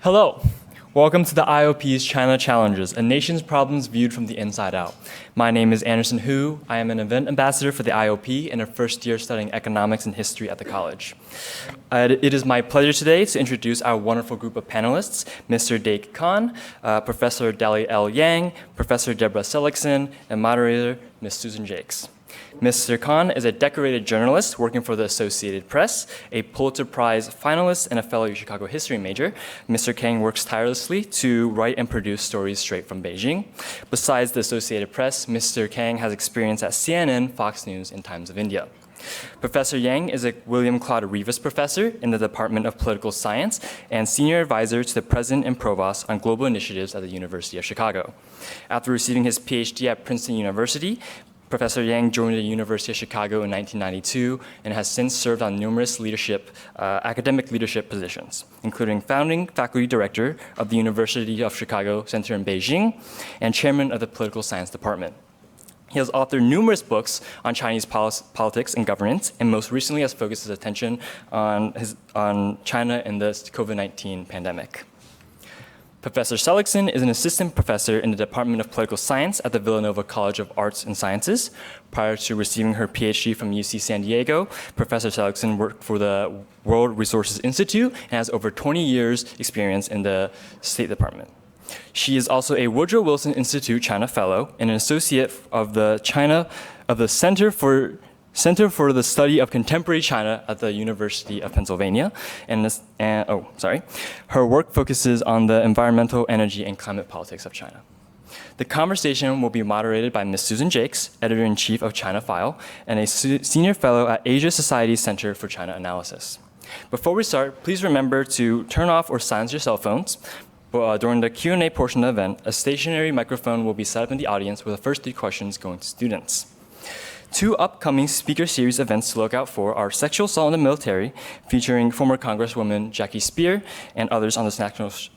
Hello. Welcome to the IOP's China Challenges, a nation's problems viewed from the inside out. My name is Anderson Hu. I am an event ambassador for the IOP and a first year studying economics and history at the college. It is my pleasure today to introduce our wonderful group of panelists, Mr. Dake Kang, Professor Dali L. Yang, Professor Deborah Seligsohn, and moderator, Ms. Susan Jakes. Mr. Kang is a decorated journalist working for the Associated Press, a Pulitzer Prize finalist, and a fellow Chicago history major. Mr. Kang works tirelessly to write and produce stories straight from Beijing. Besides the Associated Press, Mr. Kang has experience at CNN, Fox News, and Times of India. Professor Yang is a William Claude Rivas Professor in the Department of Political Science and Senior Advisor to the President and Provost on Global Initiatives at the University of Chicago. After receiving his PhD at Princeton University, Professor Yang joined the University of Chicago in 1992 and has since served on numerous academic leadership positions, including founding faculty director of the University of Chicago Center in Beijing and chairman of the Political Science Department. He has authored numerous books on Chinese politics and governance, and most recently has focused his attention on China and the COVID-19 pandemic. Professor Seligsohn is an assistant professor in the Department of Political Science at the Villanova College of Arts and Sciences. Prior to receiving her PhD from UC San Diego, Professor Seligsohn worked for the World Resources Institute and has over 20 years experience in the State Department. She is also a Woodrow Wilson Institute China Fellow and an associate of the Center for the Study of Contemporary China at the University of Pennsylvania. Her work focuses on the environmental, energy, and climate politics of China. The conversation will be moderated by Ms. Susan Jakes, Editor-in-Chief of ChinaFile, and a Senior Fellow at Asia Society's Center for China Analysis. Before we start, please remember to turn off or silence your cell phones. During the Q&A portion of the event, a stationary microphone will be set up in the audience with the first 3 questions going to students. 2 upcoming speaker series events to look out for are Sexual Assault in the Military, featuring former Congresswoman Jackie Speer and others on this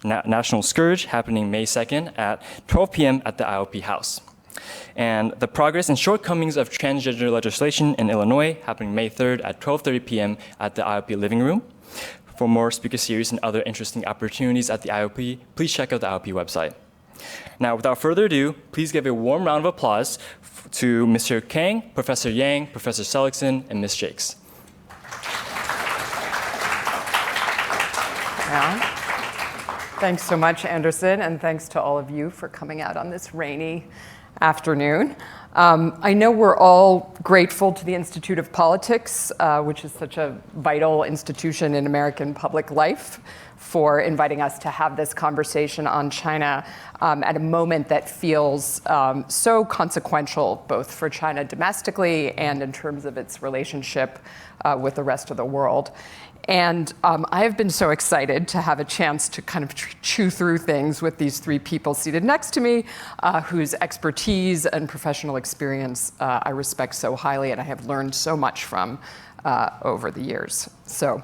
national scourge, happening May 2nd at 12 p.m. at the IOP House. And The Progress and Shortcomings of Transgender Legislation in Illinois, happening May 3rd at 12:30 p.m. at the IOP Living Room. For more speaker series and other interesting opportunities at the IOP, please check out the IOP website. Now, without further ado, please give a warm round of applause to Mr. Kang, Professor Yang, Professor Seligsohn, and Ms. Jakes. Yeah. Thanks so much, Anderson, and thanks to all of you for coming out on this rainy afternoon. I know we're all grateful to the Institute of Politics, which is such a vital institution in American public life, for inviting us to have this conversation on China at a moment that feels so consequential, both for China domestically and in terms of its relationship with the rest of the world. And I have been so excited to have a chance to kind of chew through things with these 3 people seated next to me, whose expertise and professional experience I respect so highly and I have learned so much from over the years. So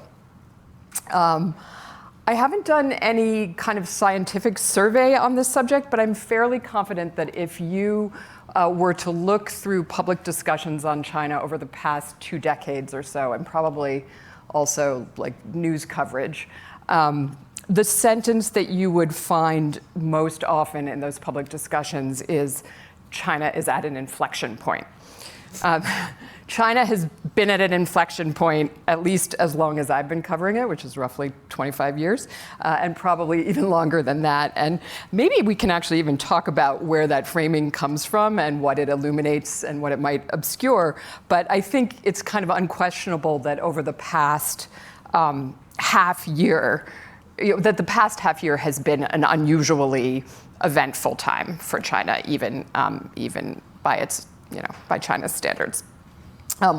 I haven't done any kind of scientific survey on this subject, but I'm fairly confident that if you were to look through public discussions on China over the past 2 decades or so, and probably also like news coverage, the sentence that you would find most often in those public discussions is China is at an inflection point. China has been at an inflection point at least as long as I've been covering it, which is roughly 25 years, and probably even longer than that. And maybe we can actually even talk about where that framing comes from and what it illuminates and what it might obscure. But I think it's kind of unquestionable that over the past half year, that the past half year has been an unusually eventful time for China, even by its, by China's standards.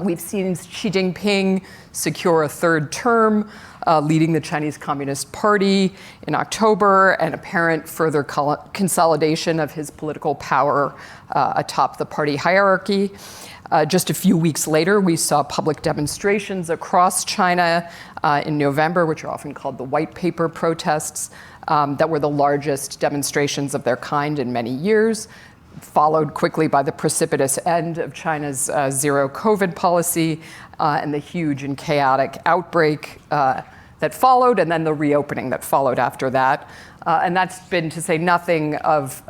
We've seen Xi Jinping secure a 3rd term, leading the Chinese Communist Party in October, and apparent further consolidation of his political power atop the party hierarchy. Just a few weeks later, we saw public demonstrations across China in November, which are often called the White Paper protests, that were the largest demonstrations of their kind in many years, followed quickly by the precipitous end of China's Zerocovid policy and the huge and chaotic outbreak that followed, and then the reopening that followed after that. And that's been to say nothing of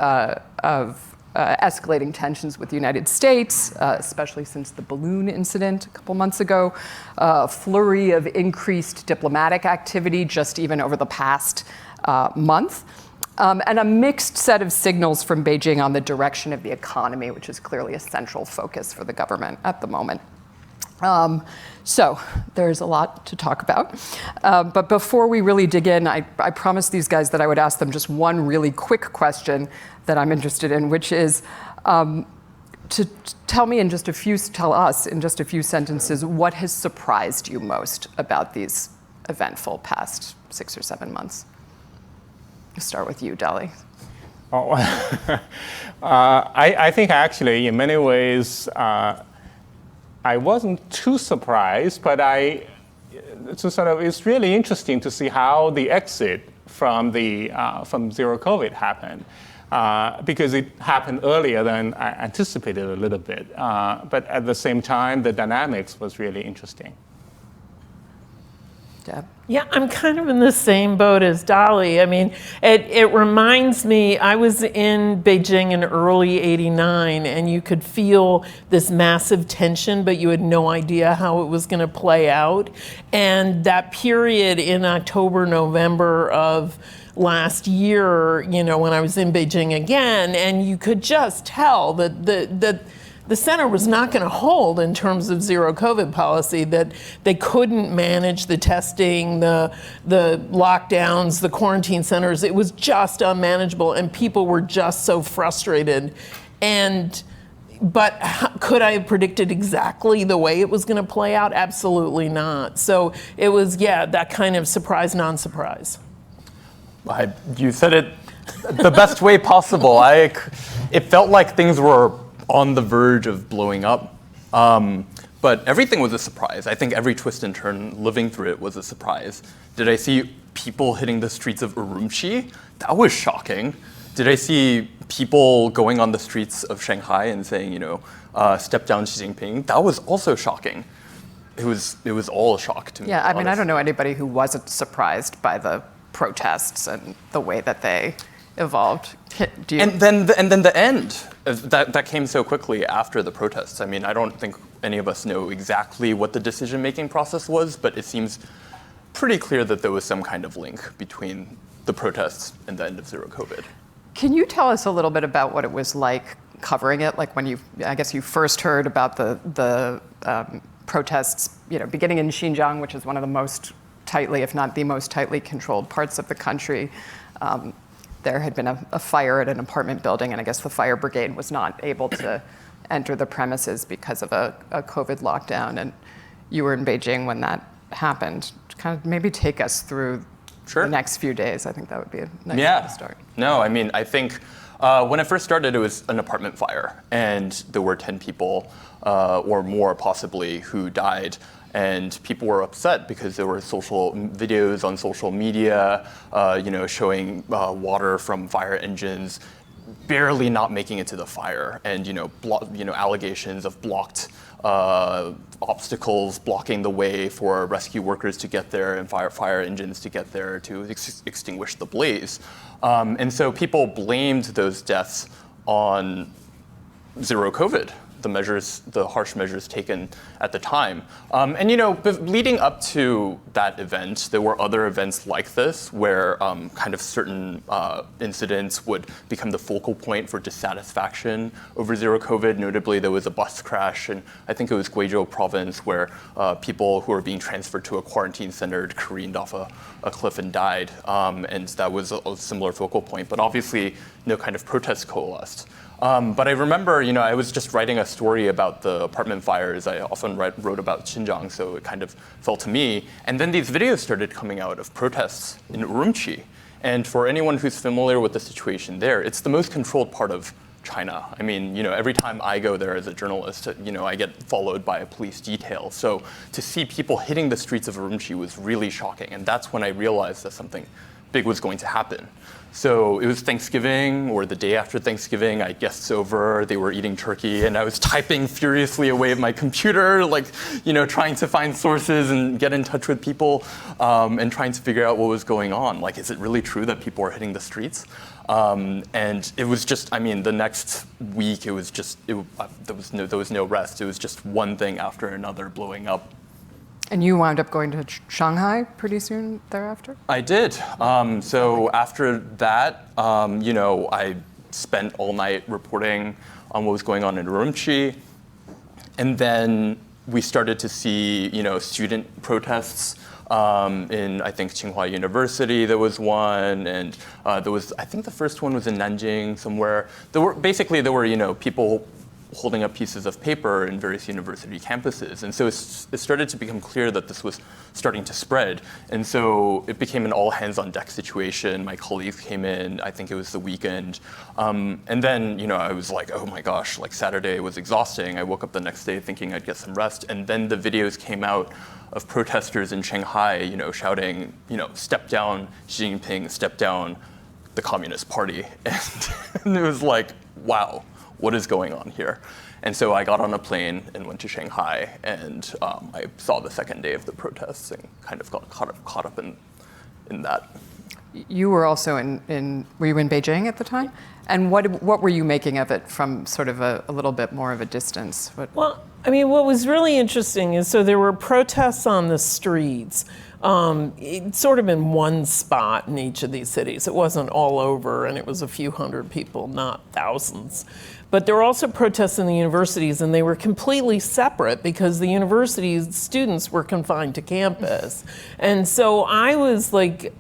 escalating tensions with the United States, especially since the balloon incident a couple months ago, a flurry of increased diplomatic activity just even over the past month, and a mixed set of signals from Beijing on the direction of the economy, which is clearly a central focus for the government at the moment. So there's a lot to talk about. But before we really dig in, I promised these guys that I would ask them just one really quick question that I'm interested in, which is to tell us in just a few sentences what has surprised you most about these eventful past 6 or 7 months. I'll start with you, Dali. Oh, I think actually in many ways I wasn't too surprised, but it's really interesting to see how the exit from zero COVID happened, because it happened earlier than I anticipated a little bit. But at the same time, the dynamics was really interesting. Deb? Yeah, I'm kind of in the same boat as Dali. I mean, it reminds me, I was in Beijing in early '89, and you could feel this massive tension, but you had no idea how it was going to play out. And that period in October, November of last year, when I was in Beijing again, and you could just tell that the center was not going to hold in terms of zero COVID policy, that they couldn't manage the testing, the lockdowns, the quarantine centers. It was just unmanageable, and people were just so frustrated. But could I have predicted exactly the way it was going to play out? Absolutely not. So it was, that kind of surprise, non-surprise. You said it the best way possible. It felt like things were on the verge of blowing up. But everything was a surprise. I think every twist and turn living through it was a surprise. Did I see people hitting the streets of Urumqi? That was shocking. Did I see people going on the streets of Shanghai and saying, step down Xi Jinping? That was also shocking. It was all a shock to me. Yeah, I mean, I don't know anybody who wasn't surprised by the protests and the way that they evolved. And then the end that came so quickly after the protests. I mean, I don't think any of us know exactly what the decision-making process was, but it seems pretty clear that there was some kind of link between the protests and the end of zero COVID. Can you tell us a little bit about what it was like covering it? Like when I guess you first heard about the protests, beginning in Xinjiang, which is one of the most tightly, if not the most tightly controlled parts of the country. There had been a fire at an apartment building, and I guess the fire brigade was not able to enter the premises because of a COVID lockdown. And you were in Beijing when that happened. Kind of maybe take us through the next few days. I think that would be a nice way to start. No, I mean, I think when it first started, it was an apartment fire, and there were 10 people or more possibly who died. And people were upset because there were videos on social media, showing water from fire engines barely not making it to the fire, and allegations of blocked obstacles blocking the way for rescue workers to get there and fire engines to get there to extinguish the blaze. And so people blamed those deaths on zero COVID. The harsh measures taken at the time. And leading up to that event, there were other events like this where kind of certain incidents would become the focal point for dissatisfaction over zero COVID. Notably, there was a bus crash, and I think it was Guizhou province, where people who were being transferred to a quarantine center careened off a cliff and died. And that was a similar focal point. But obviously, no kind of protest coalesced. But I remember, I was just writing a story about the apartment fires. I often wrote about Xinjiang, so it kind of fell to me. And then these videos started coming out of protests in Urumqi. And for anyone who's familiar with the situation there, it's the most controlled part of China. I mean, every time I go there as a journalist, I get followed by a police detail. So to see people hitting the streets of Urumqi was really shocking. And that's when I realized that something big was going to happen. So it was Thanksgiving or the day after Thanksgiving. I had guests over, they were eating turkey, and I was typing furiously away at my computer, like, trying to find sources and get in touch with people, and trying to figure out what was going on. Like, is it really true that people are hitting the streets? And it was just, the next week, there was no rest. It was just one thing after another blowing up. And you wound up going to Shanghai pretty soon thereafter? I did. So after that, I spent all night reporting on what was going on in Urumqi. And then we started to see, student protests in, I think, Tsinghua University. There was one, and I think the first one was in Nanjing somewhere. There were people holding up pieces of paper in various university campuses. And so it started to become clear that this was starting to spread. And so it became an all hands on deck situation. My colleagues came in, I think it was the weekend. And then, I was like, oh my gosh, like Saturday was exhausting. I woke up the next day thinking I'd get some rest. And then the videos came out of protesters in Shanghai, shouting, step down Xi Jinping, step down the Communist Party. And it was like, wow. What is going on here? And so I got on a plane and went to Shanghai, and I saw the second day of the protests and kind of got caught up in that. You were also were you in Beijing at the time? And what were you making of it from sort of a little bit more of a distance? Well, what was really interesting is, so there were protests on the streets, sort of in one spot in each of these cities. It wasn't all over, and it was a few hundred people, not thousands. But there were also protests in the universities, and they were completely separate because the university's students were confined to campus. And so I was like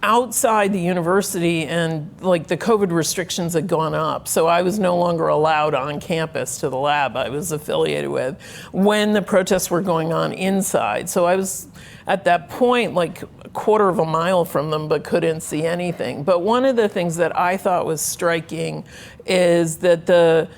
outside the university, and like the COVID restrictions had gone up. So I was no longer allowed on campus to the lab I was affiliated with when the protests were going on inside. So I was at that point like a quarter of a mile from them, but couldn't see anything. But one of the things that I thought was striking is that the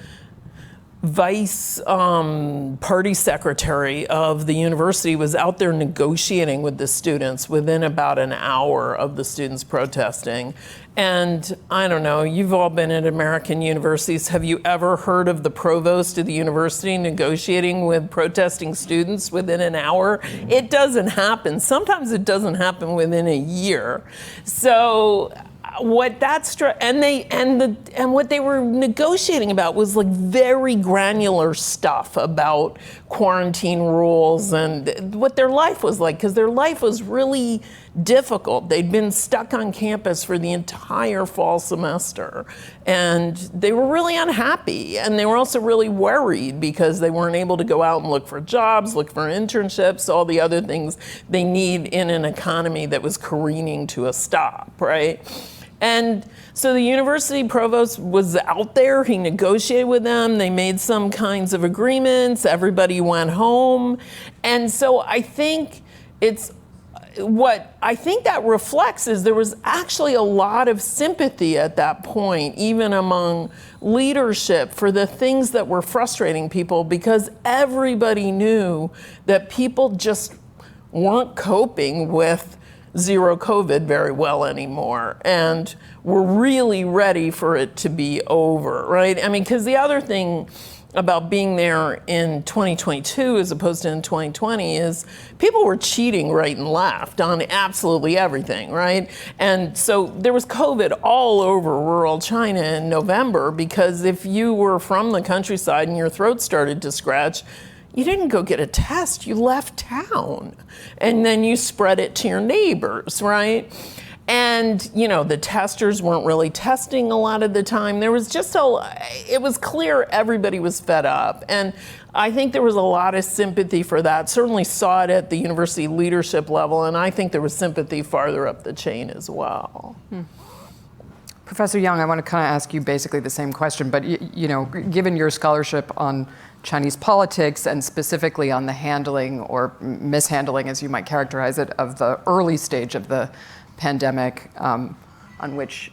vice party secretary of the university was out there negotiating with the students within about an hour of the students protesting. And I don't know, you've all been at American universities. Have you ever heard of the provost of the university negotiating with protesting students within an hour? It doesn't happen. Sometimes it doesn't happen within a year. So what what they were negotiating about was like very granular stuff about quarantine rules and what their life was like, because their life was really difficult. They'd been stuck on campus for the entire fall semester, and they were really unhappy, and they were also really worried because they weren't able to go out and look for jobs, look for internships, all the other things they need in an economy that was careening to a stop, right? And so the university provost was out there, he negotiated with them, they made some kinds of agreements, everybody went home. And so I think what I think that reflects is there was actually a lot of sympathy at that point, even among leadership, for the things that were frustrating people, because everybody knew that people just weren't coping with Zerocovid very well anymore, and we're really ready for it to be over, right? Because the other thing about being there in 2022 as opposed to in 2020 is people were cheating right and left on absolutely everything, right? And so there was COVID all over rural China in November, because if you were from the countryside and your throat started to scratch, you didn't go get a test, you left town. And then you spread it to your neighbors, right? And, the testers weren't really testing a lot of the time. There was just it was clear everybody was fed up. And I think there was a lot of sympathy for that. Certainly saw it at the university leadership level, and I think there was sympathy farther up the chain as well. Professor Yang, I want to kind of ask you basically the same question, but given your scholarship on Chinese politics and specifically on the handling or mishandling, as you might characterize it, of the early stage of the pandemic, on which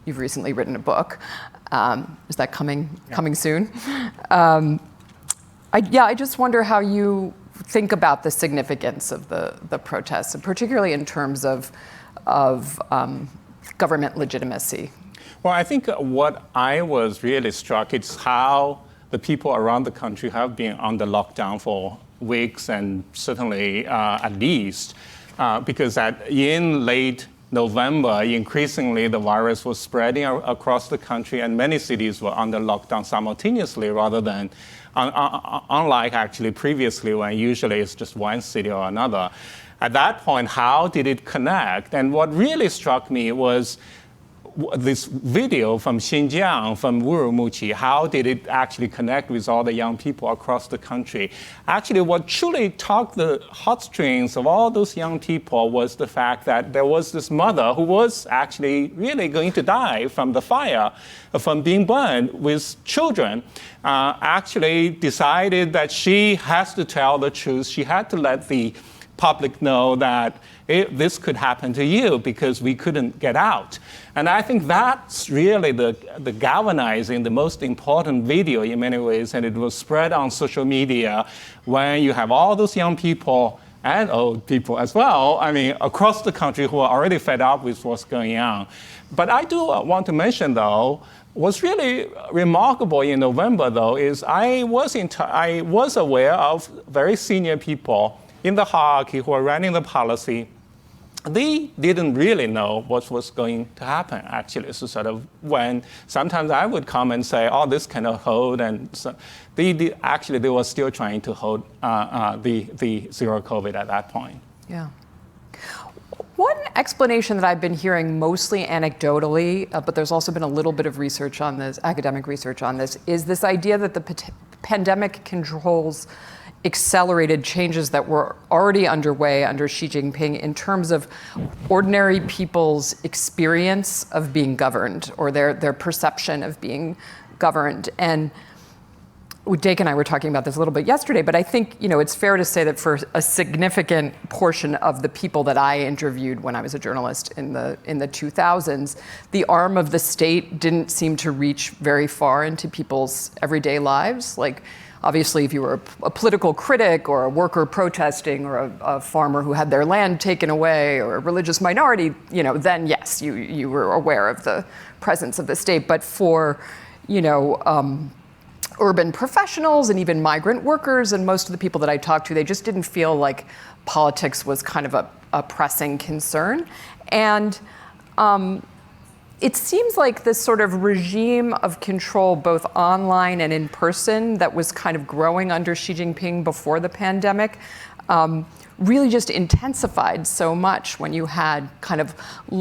you've recently written a book. Is that coming soon? I just wonder how you think about the significance of the protests, and particularly in terms of government legitimacy? Well, I think what I was really struck is how the people around the country have been under lockdown for weeks and certainly at least, because in late November, increasingly the virus was spreading across the country and many cities were under lockdown simultaneously rather than, unlike actually previously when usually it's just one city or another. At that point, how did it connect? And what really struck me was this video from Xinjiang, from Urumqi, how did it actually connect with all the young people across the country? Actually, what truly tugged the heartstrings of all those young people was the fact that there was this mother who was actually really going to die from the fire, from being burned, with children, actually decided that she has to tell the truth. She had to let the public know that this could happen to you because we couldn't get out. And I think that's really the galvanizing, the most important video in many ways, and it was spread on social media when you have all those young people and old people as well, I mean, across the country who are already fed up with what's going on. But I do want to mention, though, what's really remarkable in November, though, is I was aware of very senior people in the hierarchy who are running the policy. They didn't really know what was going to happen, actually. So sort of when sometimes I would come and say, oh, this cannot hold, and so they were still trying to hold the zero COVID at that point. Yeah. One explanation that I've been hearing mostly anecdotally, but there's also been a little bit of research on this, academic research on this, is this idea that the pandemic controls accelerated changes that were already underway under Xi Jinping in terms of ordinary people's experience of being governed or their perception of being governed. And Dake and I were talking about this a little bit yesterday, but I think it's fair to say that for a significant portion of the people that I interviewed when I was a journalist in the 2000s, the arm of the state didn't seem to reach very far into people's everyday lives. Like, obviously, if you were a political critic or a worker protesting or a farmer who had their land taken away or a religious minority, then yes, you were aware of the presence of the state. But for, urban professionals and even migrant workers and most of the people that I talked to, they just didn't feel like politics was kind of a pressing concern. And it seems like this sort of regime of control, both online and in person, that was kind of growing under Xi Jinping before the pandemic, really just intensified so much when you had kind of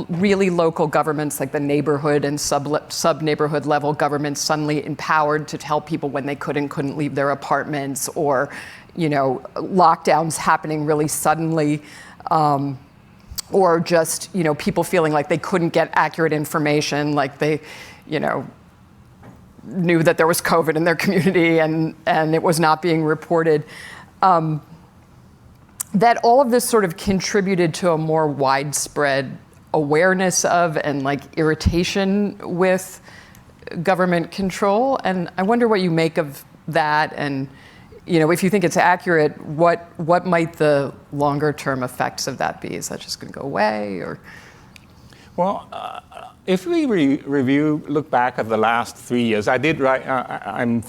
really local governments like the neighborhood and sub-neighborhood level governments suddenly empowered to tell people when they could and couldn't leave their apartments, or lockdowns happening really suddenly, or just people feeling like they couldn't get accurate information, like they knew that there was COVID in their community and it was not being reported. That all of this sort of contributed to a more widespread awareness of and like irritation with government control. And I wonder what you make of that, and if you think it's accurate, what might the longer term effects of that be? Is that just going to go away, or? Well, if we look back at the last 3 years, I did write, I'm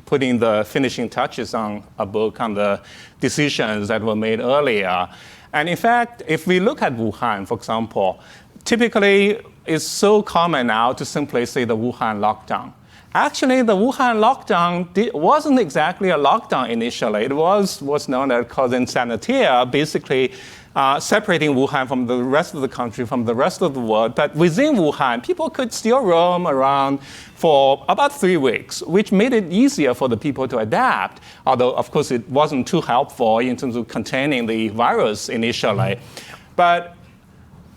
putting the finishing touches on a book on the decisions that were made earlier. And in fact, if we look at Wuhan, for example, typically it's so common now to simply say the Wuhan lockdown. Actually, the Wuhan lockdown wasn't exactly a lockdown initially. It was what's known as cordon sanitaire, basically separating Wuhan from the rest of the country, from the rest of the world. But within Wuhan, people could still roam around for about 3 weeks, which made it easier for the people to adapt, although, of course, it wasn't too helpful in terms of containing the virus initially. But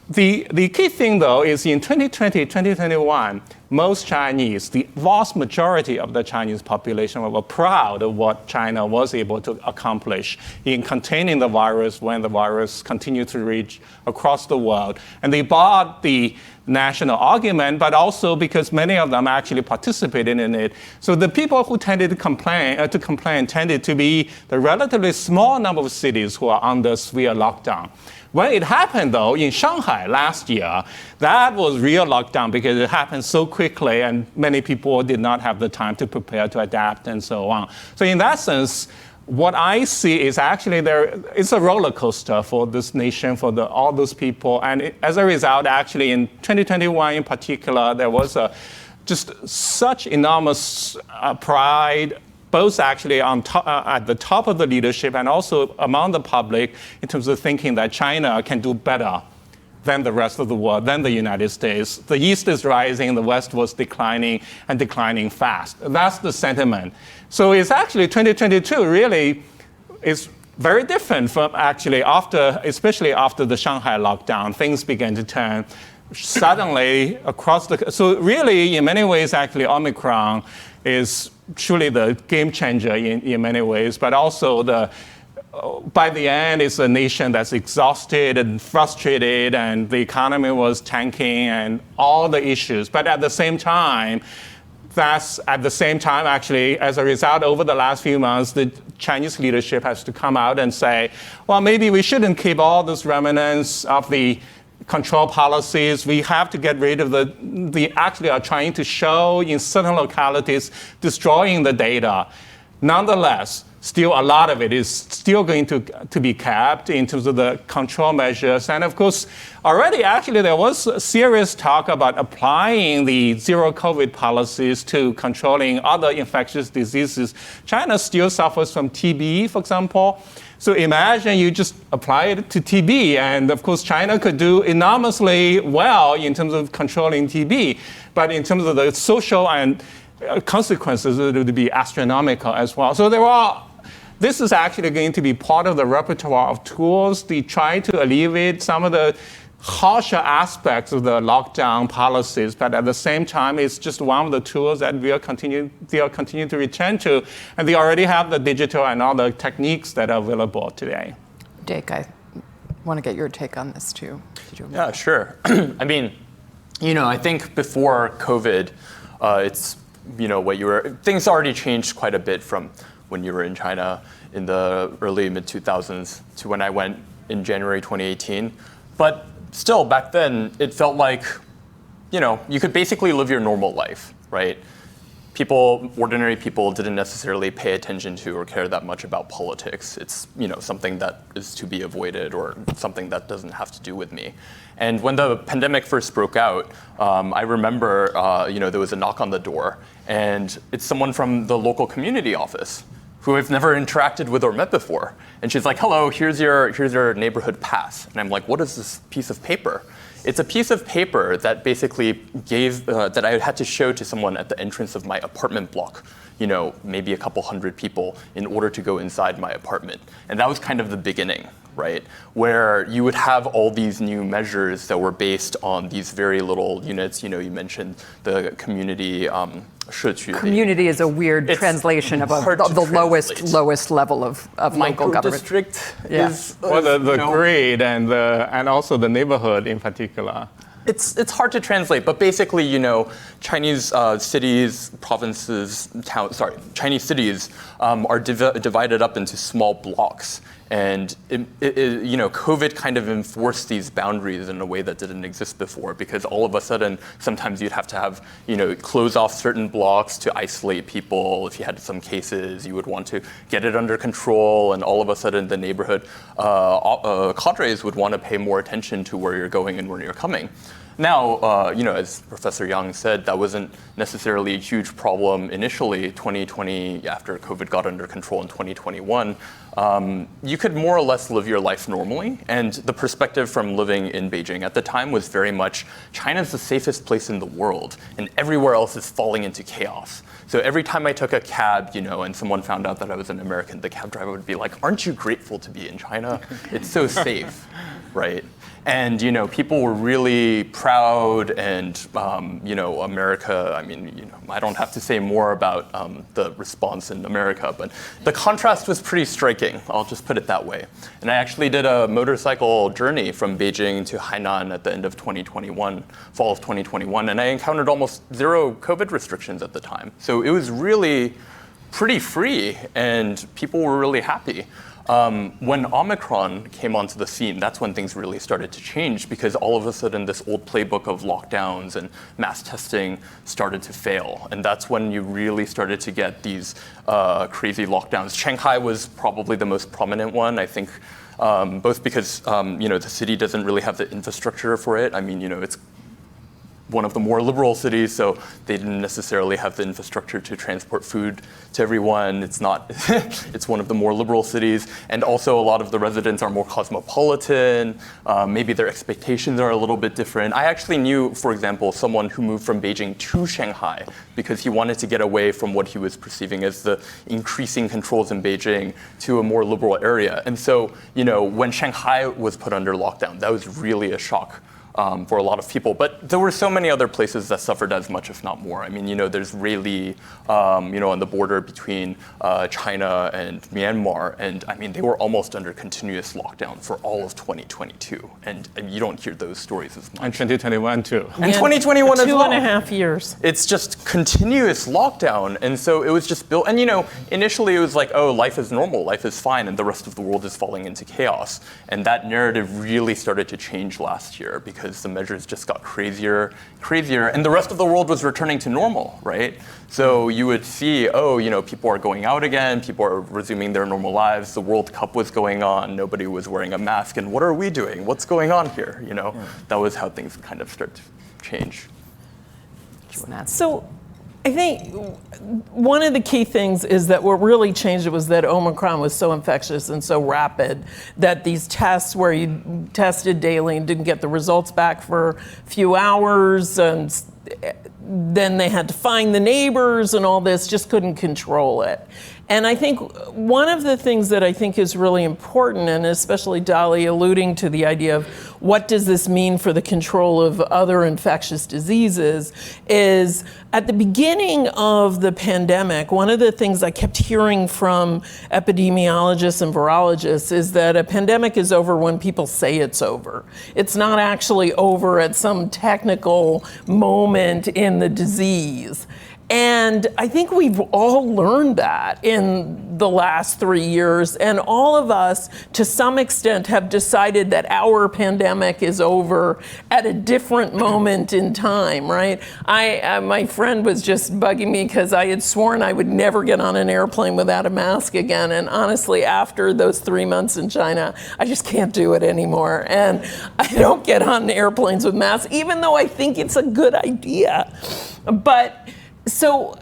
the key thing, though, is in 2020, 2021, most Chinese, the vast majority of the Chinese population, were proud of what China was able to accomplish in containing the virus when the virus continued to reach across the world. And they bought the national argument, but also because many of them actually participated in it. So the people who tended to complain tended to be the relatively small number of cities who are under severe lockdown. When it happened, though, in Shanghai last year, that was real lockdown because it happened so quickly and many people did not have the time to prepare, to adapt, and so on. So in that sense, what I see is actually it's a roller coaster for this nation, for all those people. And as a result, actually, in 2021 in particular, there was just such enormous pride, both actually at the top of the leadership and also among the public in terms of thinking that China can do better than the rest of the world, than the United States. The East is rising, the West was declining and declining fast. That's the sentiment. So it's actually 2022 really is very different from actually especially after the Shanghai lockdown, things began to turn suddenly across so really in many ways actually Omicron is truly the game changer in many ways, but also by the end, it's a nation that's exhausted and frustrated, and the economy was tanking and all the issues. But at the same time, actually, as a result, over the last few months, the Chinese leadership has to come out and say, well, maybe we shouldn't keep all those remnants of the control policies. We have to get rid of the actually are trying to show in certain localities destroying the data. Nonetheless, still a lot of it is still going to be kept in terms of the control measures. And of course, already actually there was serious talk about applying the Zerocovid policies to controlling other infectious diseases. China still suffers from TB, for example. So imagine you just apply it to TB, and of course China could do enormously well in terms of controlling TB, but in terms of the social and consequences, it would be astronomical as well. So this is actually going to be part of the repertoire of tools to try to alleviate some of the harsher aspects of the lockdown policies, but at the same time, it's just one of the tools that they are continuing to return to, and they already have the digital and all the techniques that are available today. Dake, I want to get your take on this too. Yeah, sure. I mean, I think before COVID, things already changed quite a bit from when you were in China in the early mid-2000s to when I went in January 2018. But still, back then, it felt like, you could basically live your normal life, right? Ordinary people didn't necessarily pay attention to or care that much about politics. It's, something that is to be avoided or something that doesn't have to do with me. And when the pandemic first broke out, I remember, there was a knock on the door, and it's someone from the local community office who I've never interacted with or met before. And she's like, hello, here's your neighborhood pass. And I'm like, what is this piece of paper? It's a piece of paper that basically that I had to show to someone at the entrance of my apartment block, maybe a couple hundred people, in order to go inside my apartment. And that was kind of the beginning, right? Where you would have all these new measures that were based on these very little units. You mentioned the community. Community is a weird translation of the lowest level of local government. District is the grade and also the neighborhood in particular. It's hard to translate, but basically, Chinese cities, provinces, Chinese cities are divided up into small blocks. And COVID kind of enforced these boundaries in a way that didn't exist before, because all of a sudden, sometimes you'd have to have, close off certain blocks to isolate people. If you had some cases, you would want to get it under control, and all of a sudden, the neighborhood cadres would want to pay more attention to where you're going and where you're coming. Now, as Professor Yang said, that wasn't necessarily a huge problem initially. 2020, after COVID got under control in 2021, you could more or less live your life normally. And the perspective from living in Beijing at the time was very much, China's the safest place in the world, and everywhere else is falling into chaos. So every time I took a cab, and someone found out that I was an American, the cab driver would be like, aren't you grateful to be in China? It's so safe, right? And people were really proud, and America. I mean, I don't have to say more about the response in America, but the contrast was pretty striking. I'll just put it that way. And I actually did a motorcycle journey from Beijing to Hainan at the end of 2021, fall of 2021, and I encountered almost zero COVID restrictions at the time. So it was really pretty free, and people were really happy. When Omicron came onto the scene, that's when things really started to change, because all of a sudden this old playbook of lockdowns and mass testing started to fail. And that's when you really started to get these crazy lockdowns. Shanghai was probably the most prominent one, I think, both because the city doesn't really have the infrastructure for it. I mean, it's one of the more liberal cities, so they didn't necessarily have the infrastructure to transport food to everyone. It's not, it's one of the more liberal cities. And also a lot of the residents are more cosmopolitan. Maybe their expectations are a little bit different. I actually knew, for example, someone who moved from Beijing to Shanghai because he wanted to get away from what he was perceiving as the increasing controls in Beijing to a more liberal area. And so, when Shanghai was put under lockdown, that was really a shock for a lot of people. But there were so many other places that suffered as much, if not more. I mean, there's Rayleigh, on the border between China and Myanmar. And I mean, they were almost under continuous lockdown for all of 2022. And you don't hear those stories as much. And 2021 too. And 2021 as well. 2.5 years. It's just continuous lockdown. And so it was just built. And, initially it was like, oh, life is normal, life is fine, and the rest of the world is falling into chaos. And that narrative really started to change last year, because the measures just got crazier, and the rest of the world was returning to normal, right? So you would see, people are going out again, people are resuming their normal lives, the World Cup was going on, nobody was wearing a mask, and what are we doing? What's going on here? That was how things kind of started to change. So I think one of the key things is that what really changed it was that Omicron was so infectious and so rapid that these tests where you tested daily and didn't get the results back for a few hours, and then they had to find the neighbors and all this, just couldn't control it. And I think one of the things that I think is really important, and especially Dali alluding to the idea of what does this mean for the control of other infectious diseases, is at the beginning of the pandemic, one of the things I kept hearing from epidemiologists and virologists is that a pandemic is over when people say it's over. It's not actually over at some technical moment in the disease. And I think we've all learned that in the last 3 years, and all of us, to some extent, have decided that our pandemic is over at a different moment in time, right? My friend was just bugging me because I had sworn I would never get on an airplane without a mask again, and honestly, after those 3 months in China, I just can't do it anymore, and I don't get on airplanes with masks, even though I think it's a good idea. But So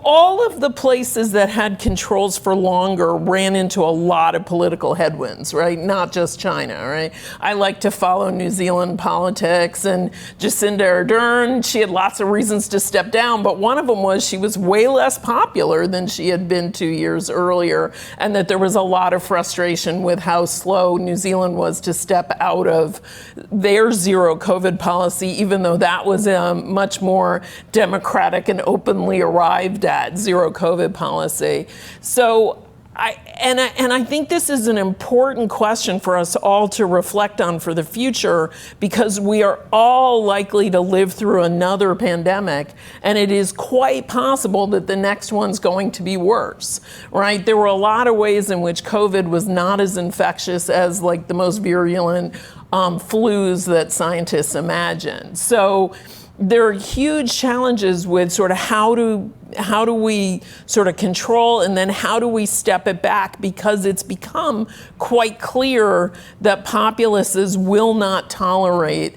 all of the places that had controls for longer ran into a lot of political headwinds, right? Not just China, right? I like to follow New Zealand politics, and Jacinda Ardern, she had lots of reasons to step down, but one of them was she was way less popular than she had been 2 years earlier, and that there was a lot of frustration with how slow New Zealand was to step out of their zero COVID policy, even though that was a much more democratic and openly arrived at zero COVID policy. So I think this is an important question for us all to reflect on for the future, because we are all likely to live through another pandemic, and it is quite possible that the next one's going to be worse, right? There were a lot of ways in which COVID was not as infectious as like the most virulent flus that scientists imagined. So there are huge challenges with sort of how do we sort of control, and then how do we step it back, because it's become quite clear that populaces will not tolerate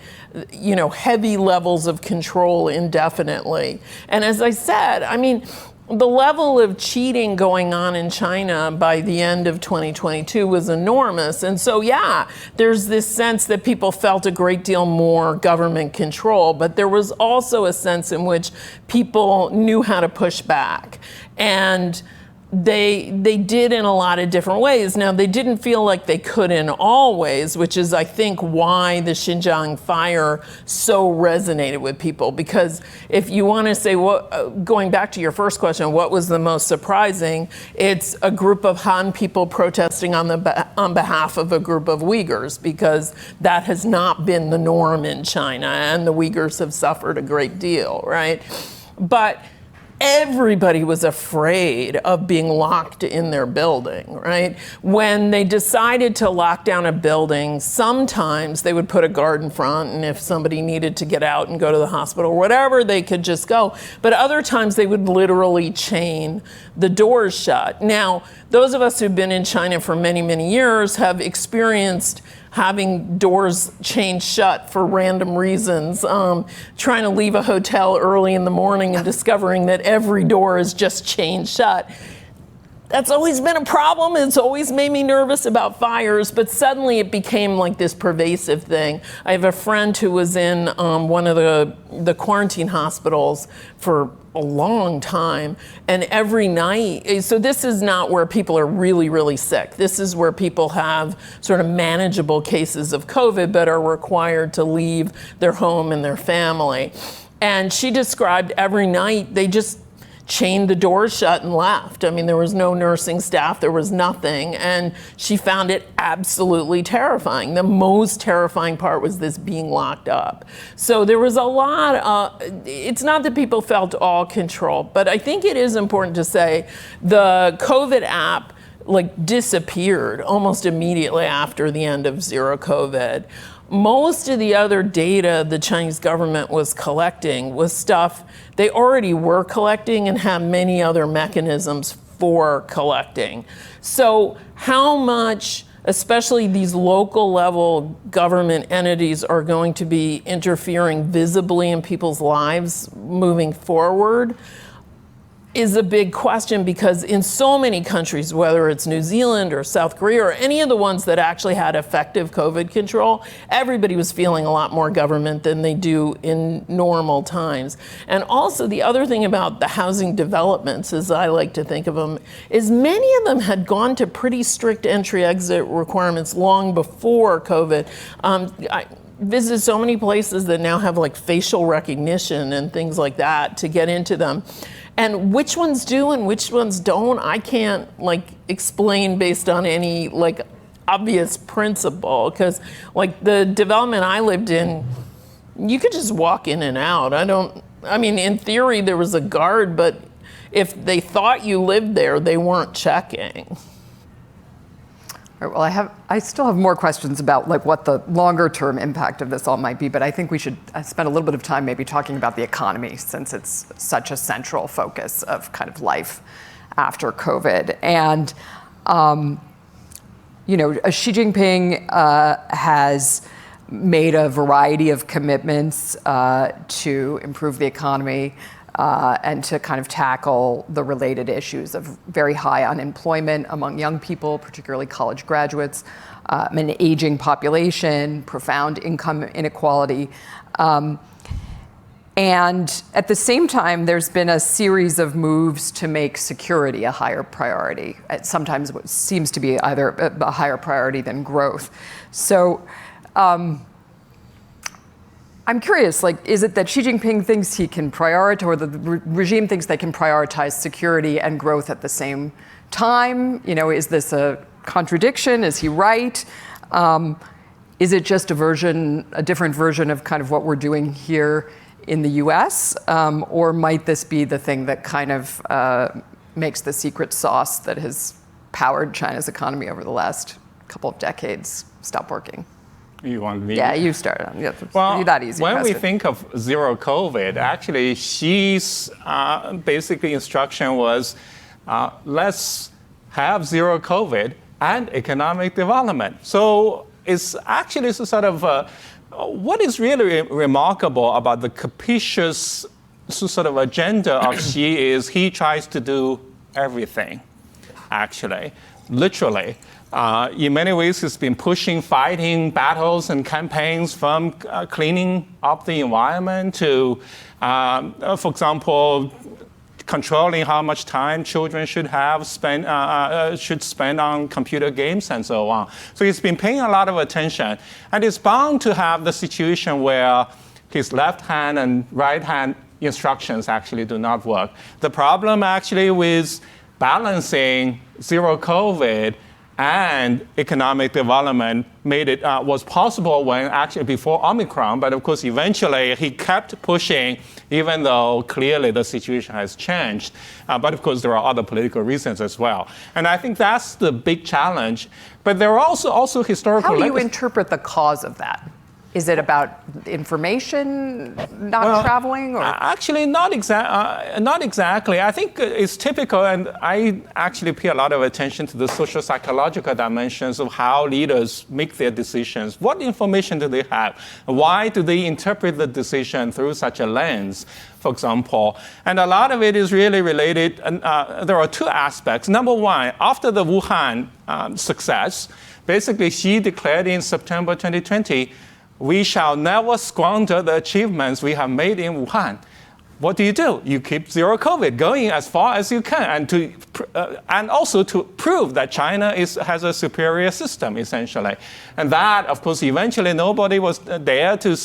heavy levels of control indefinitely. And as I said, I mean, the level of cheating going on in China by the end of 2022 was enormous. And so, yeah, there's this sense that people felt a great deal more government control, but there was also a sense in which people knew how to push back. And they did in a lot of different ways. Now, they didn't feel like they could in all ways, which is, I think, why the Xinjiang fire so resonated with people. Because if you want to say, going back to your first question, what was the most surprising? It's a group of Han people protesting on behalf of a group of Uyghurs, because that has not been the norm in China, and the Uyghurs have suffered a great deal, right? But everybody was afraid of being locked in their building, right? When they decided to lock down a building, sometimes they would put a guard in front, and if somebody needed to get out and go to the hospital or whatever, they could just go. But other times they would literally chain the doors shut. Now, those of us who've been in China for many, many years have experienced having doors chained shut for random reasons, trying to leave a hotel early in the morning and discovering that every door is just chained shut. That's always been a problem. It's always made me nervous about fires, but suddenly it became like this pervasive thing. I have a friend who was in one of the quarantine hospitals for a long time, and every night, so this is not where people are really, really sick. This is where people have sort of manageable cases of COVID, but are required to leave their home and their family. And she described every night they just chained the doors shut and left. I mean, there was no nursing staff, there was nothing, and she found it absolutely terrifying. The most terrifying part was this being locked up. So there was a lot, it's not that people felt all control, but I think it is important to say the COVID app disappeared almost immediately after the end of Zerocovid. Most of the other data the Chinese government was collecting was stuff they already were collecting and have many other mechanisms for collecting. So how much, especially these local level government entities, are going to be interfering visibly in people's lives moving forward is a big question, because in so many countries, whether it's New Zealand or South Korea or any of the ones that actually had effective COVID control, everybody was feeling a lot more government than they do in normal times. And also the other thing about the housing developments, as I like to think of them, is many of them had gone to pretty strict entry-exit requirements long before COVID. I visited so many places that now have facial recognition and things like that to get into them. And which ones do and which ones don't, I can't explain based on any obvious principle, because the development I lived in, you could just walk in and out. I mean, in theory there was a guard, but if they thought you lived there, they weren't checking. All right, well, I still have more questions about what the longer term impact of this all might be, but I think we should spend a little bit of time maybe talking about the economy, since it's such a central focus of kind of life after COVID. And Xi Jinping has made a variety of commitments to improve the economy and to kind of tackle the related issues of very high unemployment among young people, particularly college graduates, an aging population, profound income inequality. And at the same time, there's been a series of moves to make security a higher priority. Sometimes what seems to be either a higher priority than growth. So I'm curious, is it that Xi Jinping thinks he can prioritize, or the regime thinks they can prioritize security and growth at the same time? Is this a contradiction? Is he right? Is it just a different version of kind of what we're doing here in the US? Or might this be the thing that kind of makes the secret sauce that has powered China's economy over the last couple of decades stop working? You want me? Yeah, you start. Yeah, well, that easy. When we think of zero COVID, actually, Xi's basically instruction was, let's have zero COVID and economic development. So it's actually sort of what is really remarkable about the capricious sort of agenda of Xi is he tries to do everything, actually, literally. In many ways, he's been fighting battles and campaigns from cleaning up the environment to, for example, controlling how much time children should spend on computer games and so on. So he's been paying a lot of attention, and he's bound to have the situation where his left hand and right hand instructions actually do not work. The problem actually with balancing zero COVID and economic development made it was possible when actually before Omicron, but of course eventually he kept pushing even though clearly the situation has changed. But of course there are other political reasons as well. And I think that's the big challenge. But there are also historical... How do you interpret the cause of that? Is it about information not traveling? Or? Actually, not exactly. I think it's typical, and I actually pay a lot of attention to the social psychological dimensions of how leaders make their decisions. What information do they have? Why do they interpret the decision through such a lens, for example? And a lot of it is really related, and there are two aspects. Number one, after the Wuhan success, basically Xi declared in September 2020, we shall never squander the achievements we have made in Wuhan. What do? You keep zero COVID going as far as you can, and also to prove that China has a superior system, essentially. And that, of course, eventually nobody was there to,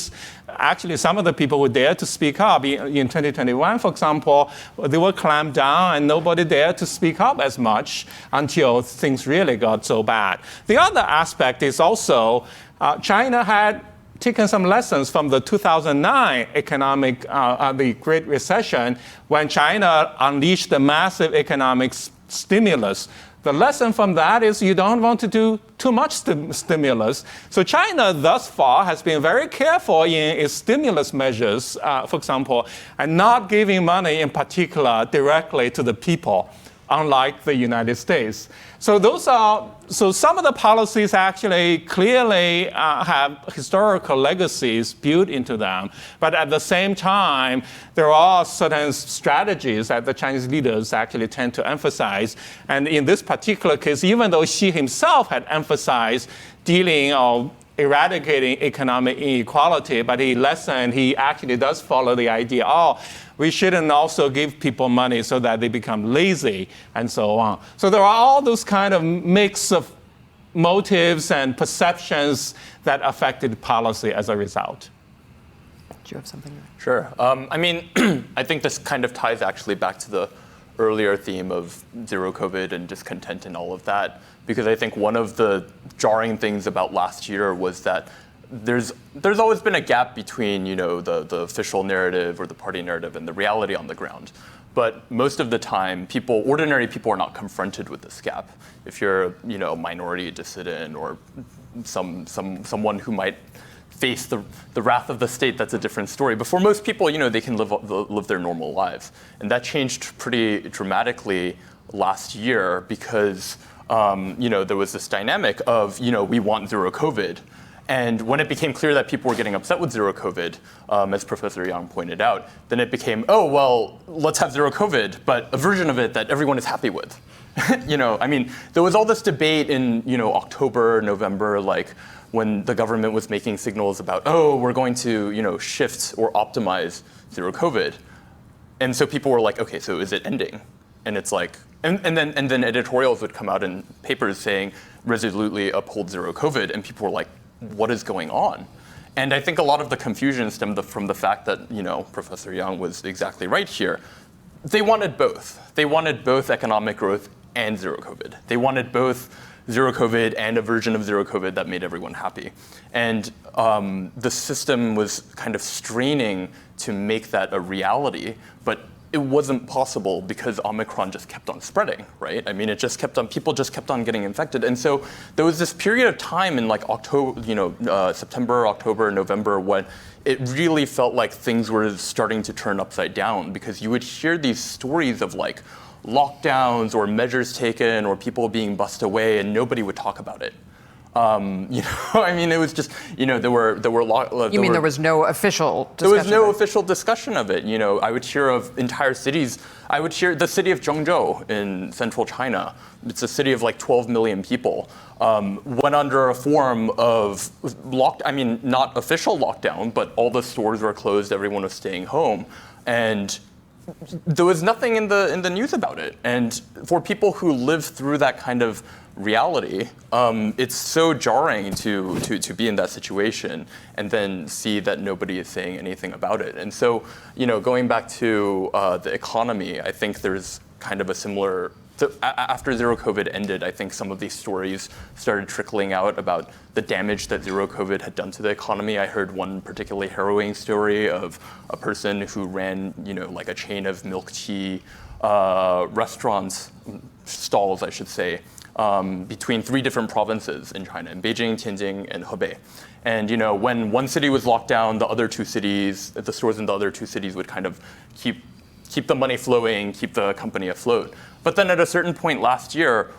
actually some of the people were there to speak up. In 2021, for example, they were clamped down and nobody dared to speak up as much until things really got so bad. The other aspect is also China had taken some lessons from the 2009 the Great Recession, when China unleashed the massive economic stimulus. The lesson from that is you don't want to do too much stimulus. So China thus far has been very careful in its stimulus measures, for example, and not giving money in particular directly to the people, unlike the United States. So some of the policies actually clearly have historical legacies built into them. But at the same time, there are certain strategies that the Chinese leaders actually tend to emphasize. And in this particular case, even though Xi himself had emphasized dealing or eradicating economic inequality, but he actually does follow the idea, we shouldn't also give people money so that they become lazy and so on. So there are all those kind of mix of motives and perceptions that affected policy as a result. Do you have something? Sure. I think this kind of ties actually back to the earlier theme of zero COVID and discontent and all of that, because I think one of the jarring things about last year was that there's always been a gap between the official narrative or the party narrative and the reality on the ground. But most of the time, ordinary people are not confronted with this gap. If you're a minority dissident or someone who might face the wrath of the state, that's a different story. But for most people, they can live their normal lives. And that changed pretty dramatically last year because there was this dynamic of, we want zero COVID. And when it became clear that people were getting upset with zero COVID, as Professor Yang pointed out, then it became, let's have zero COVID, but a version of it that everyone is happy with. There was all this debate in, October, November, like when the government was making signals about, we're going to, shift or optimize zero COVID. And so people were like, okay, so is it ending? And it's like, and then editorials would come out in papers saying resolutely uphold zero COVID, and people were like, what is going on? And I think a lot of the confusion stemmed from the fact that, Professor Yang was exactly right here. They wanted both. They wanted both economic growth and zero COVID. They wanted both zero COVID and a version of zero COVID that made everyone happy. And the system was kind of straining to make that a reality, but it wasn't possible because Omicron just kept on spreading, right? People just kept on getting infected. And so there was this period of time in like September, October, November, when it really felt like things were starting to turn upside down, because you would hear these stories of like lockdowns or measures taken or people being bussed away, and nobody would talk about it. It was just, there were there was no official discussion? There was no official discussion of it. I would hear of entire cities. I would hear the city of Zhengzhou in central China. It's a city of like 12 million people. Went under a form of not official lockdown, but all the stores were closed. Everyone was staying home. And there was nothing in the news about it. And for people who live through that kind of reality, it's so jarring to be in that situation and then see that nobody is saying anything about it. And so, going back to the economy, I think there's kind of a similar. So after Zerocovid ended, I think some of these stories started trickling out about the damage that Zerocovid had done to the economy. I heard one particularly harrowing story of a person who ran, like a chain of milk tea restaurants, stalls, I should say, between 3 different provinces in China, in Beijing, Tianjin, and Hebei. And when one city was locked down, the stores in the other 2 cities would kind of keep the money flowing, keep the company afloat. But then at a certain point last year,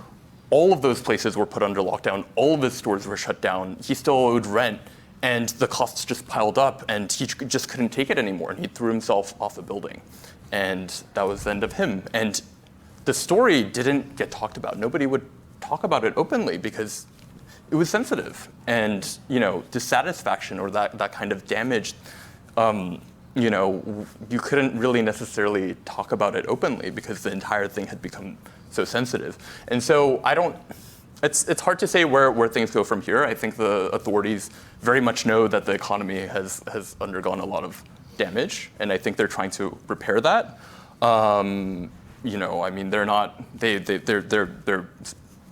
all of those places were put under lockdown, all of his stores were shut down, he still owed rent, and the costs just piled up, and he just couldn't take it anymore, and he threw himself off a building. And that was the end of him. And the story didn't get talked about. Nobody would talk about it openly because it was sensitive. And dissatisfaction or that kind of damage, you couldn't really necessarily talk about it openly because the entire thing had become so sensitive. And so it's hard to say where things go from here. I think the authorities very much know that the economy has undergone a lot of damage, and I think they're trying to repair that.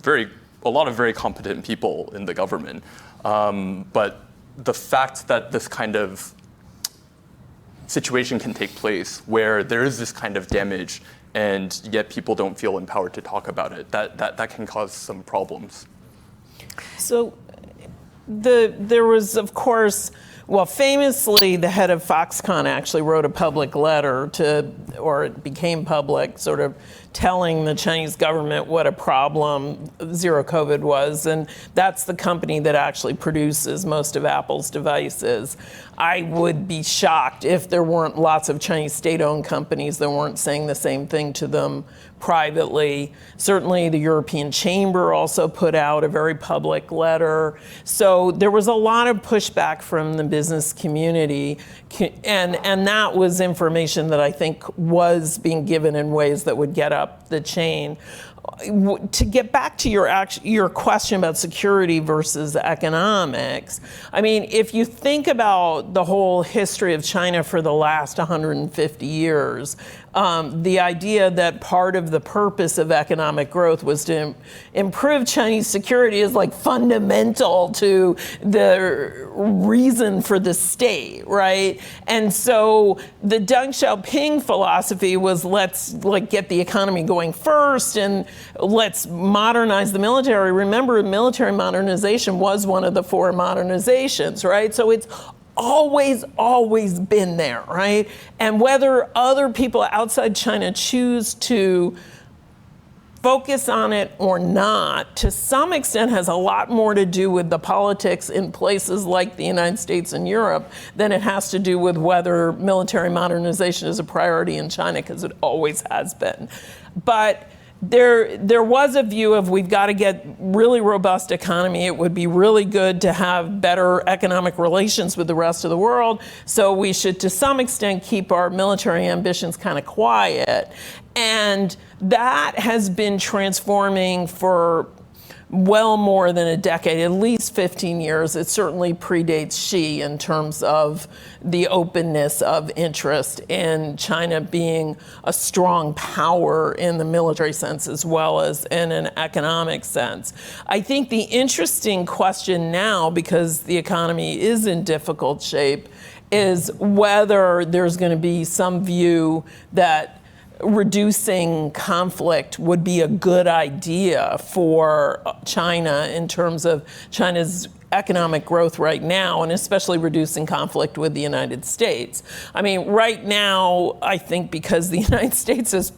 They're a lot of very competent people in the government. But the fact that this kind of situation can take place where there is this kind of damage and yet people don't feel empowered to talk about it, that can cause some problems. So there was, of course, famously, the head of Foxconn actually wrote a public letter or it became public, sort of telling the Chinese government what a problem Zerocovid was. And that's the company that actually produces most of Apple's devices. I would be shocked if there weren't lots of Chinese state-owned companies that weren't saying the same thing to them privately. Certainly the European Chamber also put out a very public letter. So there was a lot of pushback from the business community, and that was information that I think was being given in ways that would get up the chain. To get back to your question about security versus economics, I mean, if you think about the whole history of China for the last 150 years, the idea that part of the purpose of economic growth was to improve Chinese security is like fundamental to the reason for the state, right? And so the Deng Xiaoping philosophy was let's get the economy going first and let's modernize the military. Remember, military modernization was one of the 4 modernizations, right? So it's always been there, right? And whether other people outside China choose to focus on it or not, to some extent has a lot more to do with the politics in places like the United States and Europe than it has to do with whether military modernization is a priority in China, because it always has been. But there was a view of we've got to get really robust economy. It would be really good to have better economic relations with the rest of the world. So we should, to some extent, keep our military ambitions kind of quiet. And that has been transforming for well more than a decade, at least 15 years. It certainly predates Xi in terms of the openness of interest in China being a strong power in the military sense as well as in an economic sense. I think the interesting question now, because the economy is in difficult shape, is whether there's going to be some view that reducing conflict would be a good idea for China in terms of China's economic growth right now, and especially reducing conflict with the United States. I mean, right now, I think because the United States has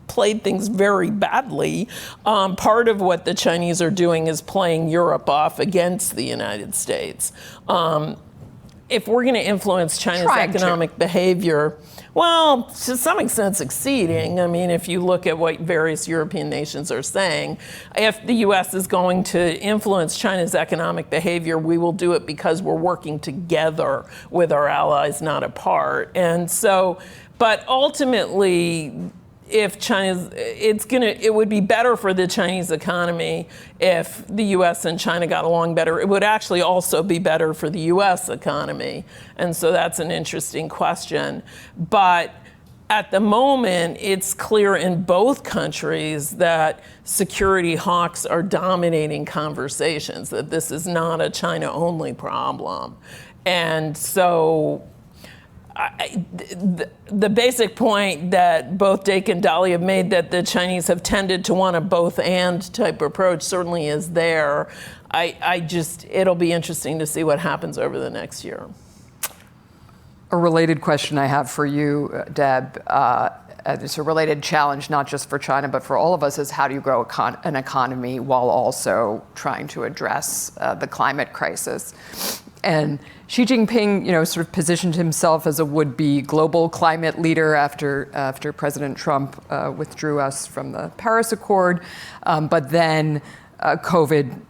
played things very badly, part of what the Chinese are doing is playing Europe off against the United States. If we're going to influence China's economic behavior, Well, to some extent succeeding. I mean, if you look at what various European nations are saying, if the US is going to influence China's economic behavior, we will do it because we're working together with our allies, not apart. And so, but ultimately, if China's, it would be better for the Chinese economy if the US and China got along better. It would actually also be better for the US economy. And so that's an interesting question. But at the moment, it's clear in both countries that security hawks are dominating conversations, that this is not a China-only problem. And so the basic point that both Dake and Dali have made, that the Chinese have tended to want a both-and type approach, certainly is there. It'll be interesting to see what happens over the next year. A related question I have for you, Deb, it's a related challenge, not just for China, but for all of us, is how do you grow an economy while also trying to address the climate crisis? And Xi Jinping, sort of positioned himself as a would-be global climate leader after President Trump withdrew us from the Paris Accord. But then COVID,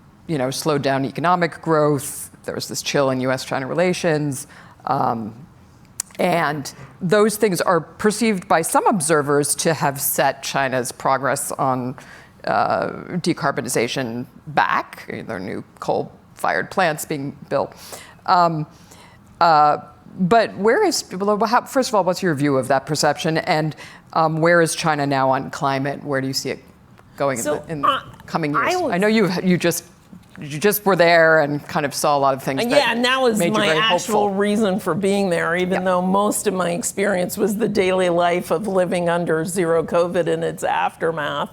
slowed down economic growth. There was this chill in U.S.-China relations. And those things are perceived by some observers to have set China's progress on decarbonization back. There are new coal-fired plants being built. But first of all, what's your view of that perception? And where is China now on climate? Where do you see it going in the coming years? I know you just were there and kind of saw a lot of things. Yeah, and that was my actual reason for being there, even though most of my experience was the daily life of living under Zerocovid and its aftermath.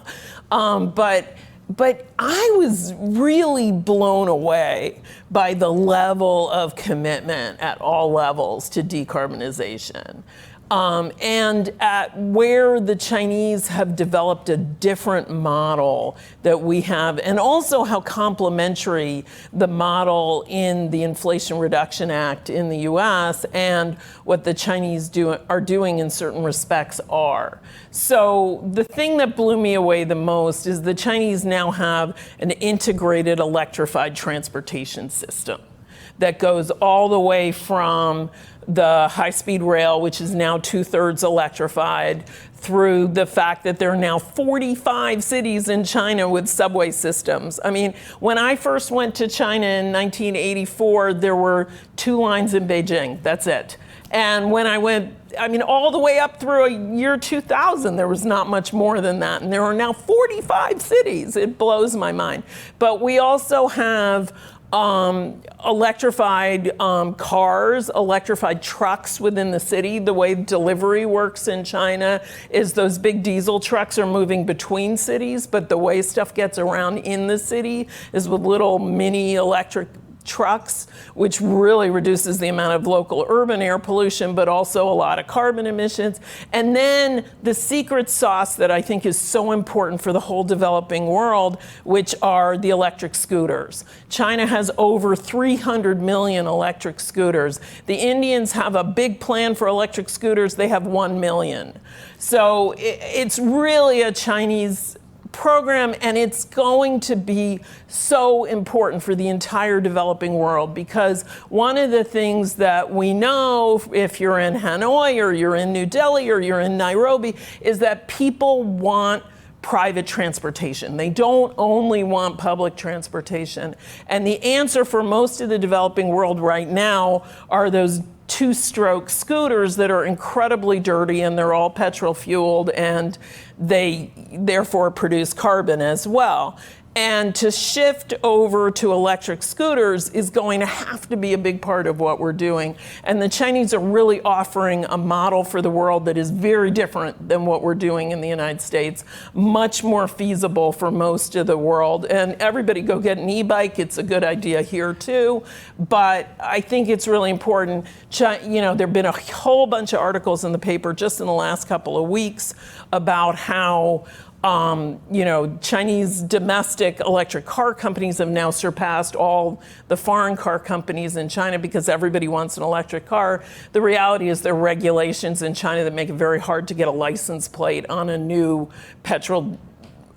But I was really blown away by the level of commitment at all levels to decarbonization. And at where the Chinese have developed a different model that we have, and also how complementary the model in the Inflation Reduction Act in the US and what the Chinese are doing in certain respects are. So the thing that blew me away the most is the Chinese now have an integrated electrified transportation system that goes all the way from the high-speed rail, which is now 2/3 electrified, through the fact that there are now 45 cities in China with subway systems. I mean, when I first went to China in 1984, there were 2 lines in Beijing. That's it. And when I went, all the way up through year 2000, there was not much more than that. And there are now 45 cities. It blows my mind. But we also have electrified cars, electrified trucks within the city. The way delivery works in China is those big diesel trucks are moving between cities, but the way stuff gets around in the city is with little mini electric trucks, which really reduces the amount of local urban air pollution, but also a lot of carbon emissions. And then the secret sauce that I think is so important for the whole developing world, which are the electric scooters. China has over 300 million electric scooters. The Indians have a big plan for electric scooters. They have 1 million. So it's really a Chinese program, and it's going to be so important for the entire developing world, because one of the things that we know, if you're in Hanoi or you're in New Delhi or you're in Nairobi, is that people want private transportation. They don't only want public transportation. And the answer for most of the developing world right now are those 2-stroke scooters that are incredibly dirty, and they're all petrol fueled, and they therefore produce carbon as well. And to shift over to electric scooters is going to have to be a big part of what we're doing. And the Chinese are really offering a model for the world that is very different than what we're doing in the United States, much more feasible for most of the world. And everybody go get an e-bike. It's a good idea here too. But I think it's really important. There have been a whole bunch of articles in the paper just in the last couple of weeks about how Chinese domestic electric car companies have now surpassed all the foreign car companies in China because everybody wants an electric car. The reality is there are regulations in China that make it very hard to get a license plate on a new petrol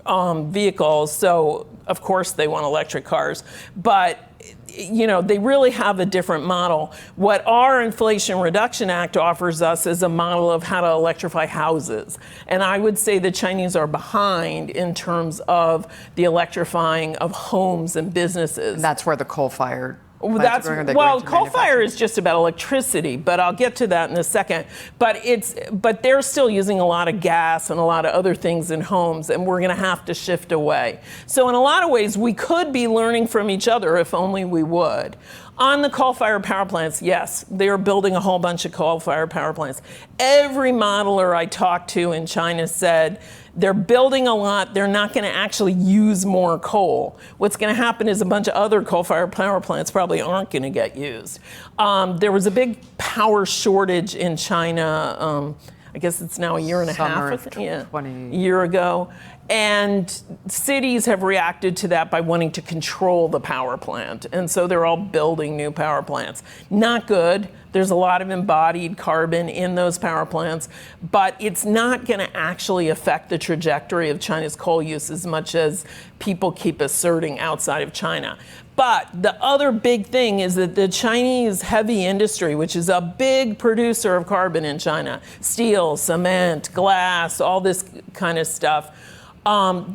vehicle. So, of course, they want electric cars. But they really have a different model. What our Inflation Reduction Act offers us is a model of how to electrify houses. And I would say the Chinese are behind in terms of the electrifying of homes and businesses. And that's where the coal-fired coal-fire is just about electricity, but I'll get to that in a second. But they're still using a lot of gas and a lot of other things in homes, and we're going to have to shift away. So in a lot of ways, we could be learning from each other if only we would. On the coal-fired power plants, yes, they are building a whole bunch of coal-fired power plants. Every modeler I talked to in China said they're building a lot, they're not going to actually use more coal. What's going to happen is a bunch of other coal-fired power plants probably aren't going to get used. There was a big power shortage in China, I guess it's now a year and a half, a year ago. And cities have reacted to that by wanting to control the power plant. And so they're all building new power plants. Not good. There's a lot of embodied carbon in those power plants, but it's not going to actually affect the trajectory of China's coal use as much as people keep asserting outside of China. But the other big thing is that the Chinese heavy industry, which is a big producer of carbon in China, steel, cement, glass, all this kind of stuff,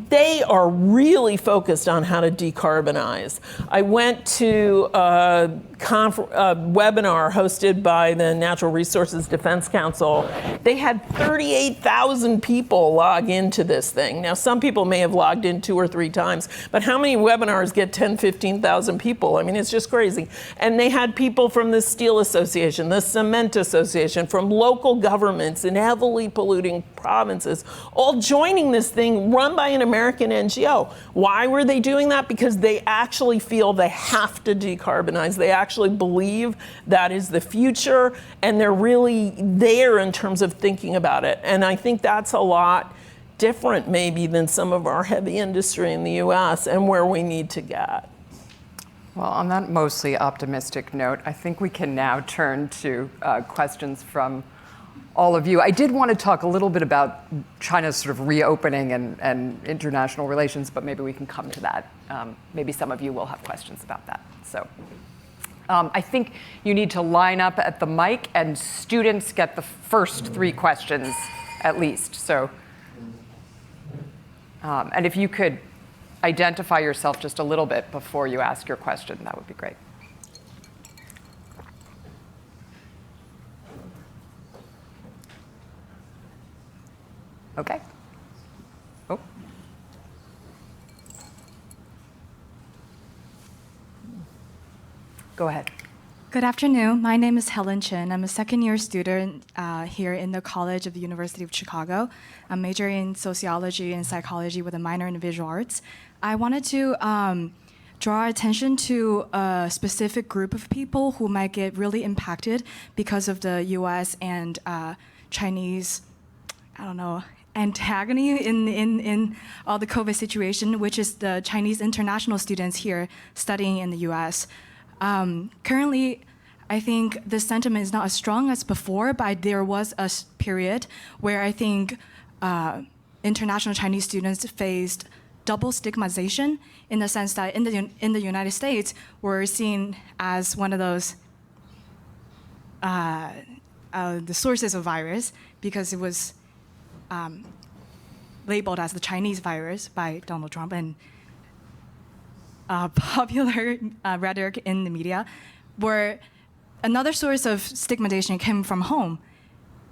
they are really focused on how to decarbonize. I went to a webinar hosted by the Natural Resources Defense Council. They had 38,000 people log into this thing. Now, some people may have logged in 2 or 3 times, but how many webinars get 10, 15,000 people? I mean, it's just crazy. And they had people from the Steel Association, the Cement Association, from local governments in heavily polluting provinces, all joining this thing run by an American NGO. Why were they doing that? Because they actually feel they have to decarbonize. They actually believe that is the future, and they're really there in terms of thinking about it. And I think that's a lot different maybe than some of our heavy industry in the US and where we need to get. Well, on that mostly optimistic note, I think we can now turn to questions from all of you. I did want to talk a little bit about China's sort of reopening and international relations, but maybe we can come to that. Maybe some of you will have questions about that. So I think you need to line up at the mic, and students get the first 3 questions at least. So, and if you could identify yourself just a little bit before you ask your question, that would be great. Okay. Oh. Go ahead. Good afternoon. My name is Helen Chen. I'm a second-year student here in the College of the University of Chicago. I'm majoring in sociology and psychology with a minor in visual arts. I wanted to draw attention to a specific group of people who might get really impacted because of the U.S. and Chinese, antagony in all the COVID situation, which is the Chinese international students here studying in the U.S. Currently, I think the sentiment is not as strong as before, but there was a period where I think international Chinese students faced double stigmatization in the sense that in the United States, we're seen as one of those the sources of virus because it was labeled as the Chinese virus by Donald Trump and popular rhetoric in the media, where another source of stigmatization came from home,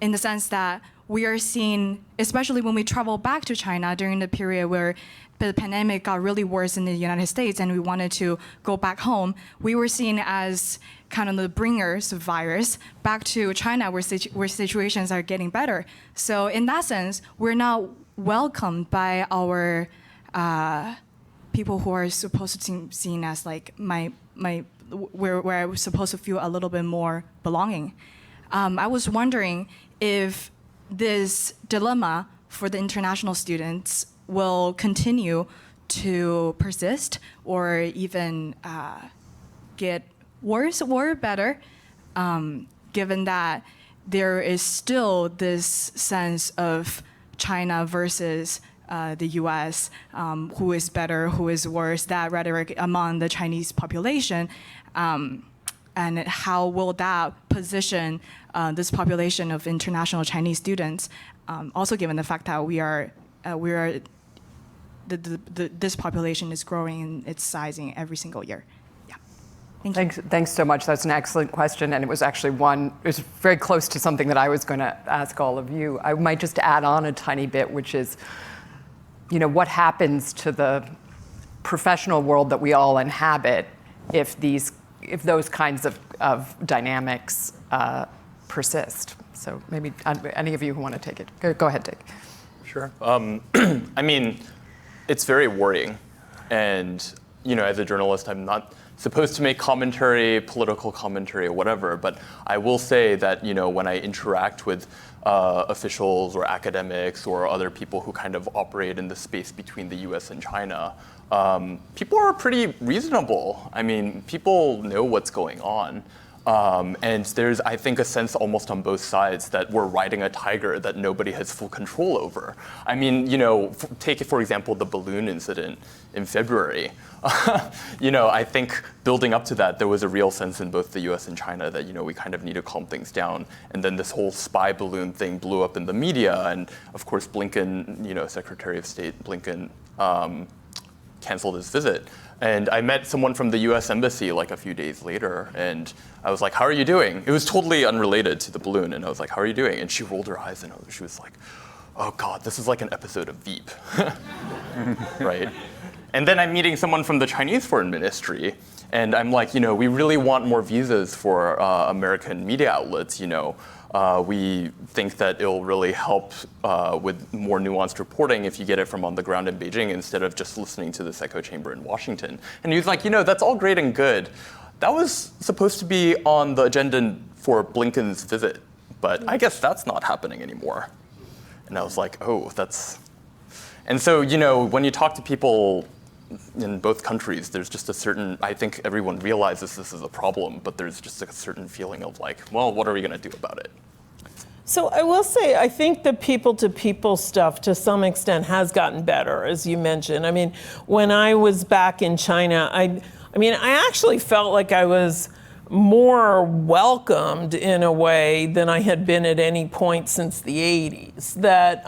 in the sense that we are seen, especially when we travel back to China during the period where the pandemic got really worse in the United States and we wanted to go back home, we were seen as kind of the bringers of virus back to China where situations are getting better. So in that sense, we're not welcomed by our people who are supposed to be seen as like where I was supposed to feel a little bit more belonging. I was wondering if this dilemma for the international students will continue to persist or even get worse or better, given that there is still this sense of China versus the US, who is better, who is worse, that rhetoric among the Chinese population. And how will that position this population of international Chinese students, also given the fact that this population is growing in its sizing every single year. Yeah. Thank you. Thanks so much. That's an excellent question, and it was actually it was very close to something that I was going to ask all of you. I might just add on a tiny bit, which is, what happens to the professional world that we all inhabit if those kinds of dynamics persist. So maybe any of you who want to take it, go ahead, Dake. Sure. I mean, it's very worrying. And, as a journalist, I'm not supposed to make commentary, political commentary or whatever, but I will say that, when I interact with officials or academics or other people who kind of operate in the space between the US and China, people are pretty reasonable. I mean, people know what's going on. And there's, I think, a sense almost on both sides that we're riding a tiger that nobody has full control over. I mean, take, for example, the balloon incident in February. I think building up to that, there was a real sense in both the US and China that, we kind of need to calm things down. And then this whole spy balloon thing blew up in the media. And of course, Blinken, Secretary of State Blinken, canceled his visit. And I met someone from the US Embassy like a few days later, and I was like, how are you doing? It was totally unrelated to the balloon, and I was like, how are you doing? And she rolled her eyes, and she was like, oh God, this is like an episode of Veep, right? And then I'm meeting someone from the Chinese Foreign Ministry, and I'm like, we really want more visas for American media outlets, we think that it'll really help with more nuanced reporting if you get it from on the ground in Beijing instead of just listening to this echo chamber in Washington. And he was like, that's all great and good. That was supposed to be on the agenda for Blinken's visit, but I guess that's not happening anymore. And I was like, oh, that's... And so, when you talk to people in both countries, there's just a certain, I think everyone realizes this is a problem, but there's just a certain feeling of like, well, what are we going to do about it? So I will say, I think the people-to-people stuff to some extent has gotten better, as you mentioned. I mean, when I was back in China, I actually felt like I was more welcomed in a way than I had been at any point since the 80s. That,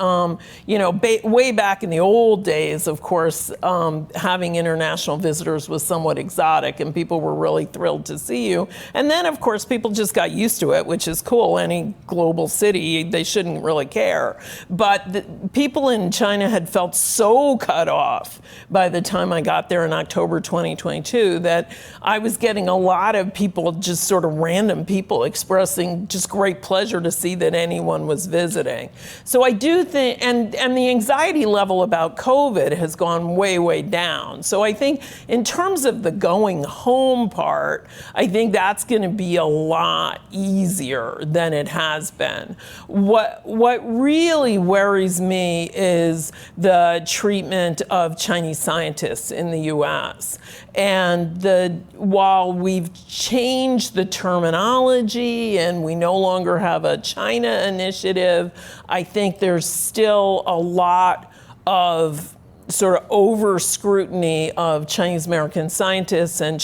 way back in the old days, of course, having international visitors was somewhat exotic and people were really thrilled to see you. And then, of course, people just got used to it, which is cool. Any global city, they shouldn't really care. But the people in China had felt so cut off by the time I got there in October 2022 that I was getting a lot of people, just sort of random people, expressing just great pleasure to see that anyone was visiting. So I do think, and the anxiety level about COVID has gone way, way down. So I think in terms of the going home part, I think that's going to be a lot easier than it has been. What really worries me is the treatment of Chinese scientists in the US. And while we've changed the terminology and we no longer have a China initiative, I think there's still a lot of sort of over scrutiny of Chinese American scientists and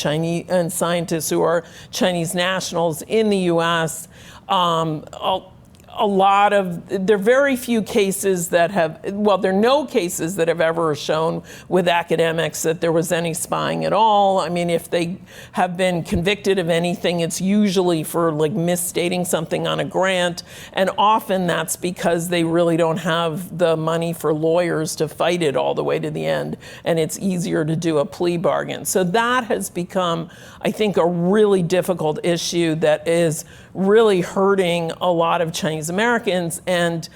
scientists who are Chinese nationals in the US. There are very few cases that have, there are no cases that have ever shown with academics that there was any spying at all. I mean, if they have been convicted of anything, it's usually for like misstating something on a grant. And often that's because they really don't have the money for lawyers to fight it all the way to the end. And it's easier to do a plea bargain. So that has become, I think, a really difficult issue that is really hurting a lot of Chinese Americans. And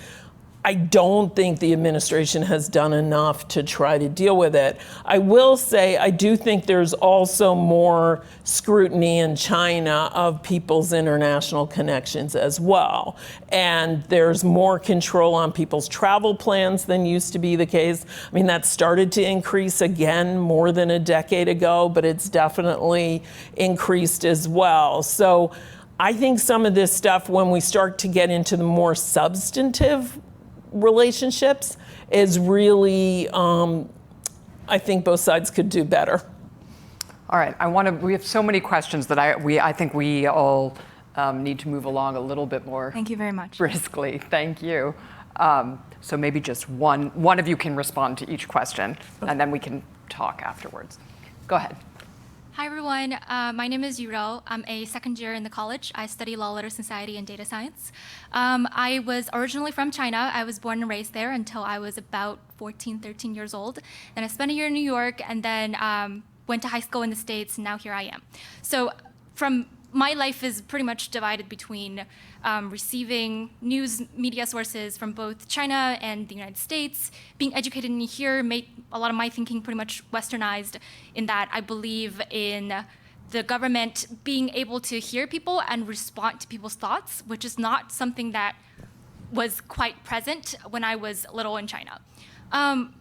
I don't think the administration has done enough to try to deal with it. I will say I do think there's also more scrutiny in China of people's international connections as well. And there's more control on people's travel plans than used to be the case. I mean, that started to increase again more than a decade ago, but it's definitely increased as well. So I think some of this stuff, when we start to get into the more substantive relationships, is really, I think both sides could do better. All right, we have so many questions that I think we all need to move along a little bit more. Thank you very much. Briskly, thank you. So maybe just one of you can respond to each question, and then we can talk afterwards. Go ahead. Hi, everyone. My name is Yuro. I'm a second year in the college. I study law, letter, society, and data science. I was originally from China. I was born and raised there until I was about 14, 13 years old. Then I spent a year in New York, and then went to high school in the States, and now here I am. So my life is pretty much divided between receiving news media sources from both China and the United States. Being educated in here made a lot of my thinking pretty much westernized, in that I believe in the government being able to hear people and respond to people's thoughts, which is not something that was quite present when I was little in China.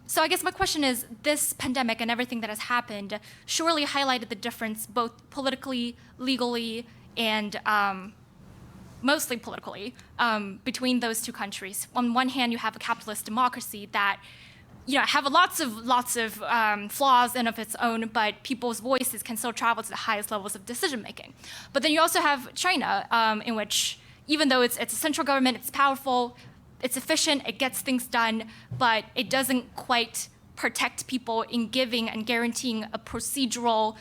So I guess my question is, this pandemic and everything that has happened surely highlighted the difference both politically, legally, and mostly politically, between those two countries. On one hand, you have a capitalist democracy that have lots of flaws in of its own, but people's voices can still travel to the highest levels of decision making. But then you also have China, in which, even though it's a central government, it's powerful, it's efficient, it gets things done, but it doesn't quite protect people in giving and guaranteeing a procedural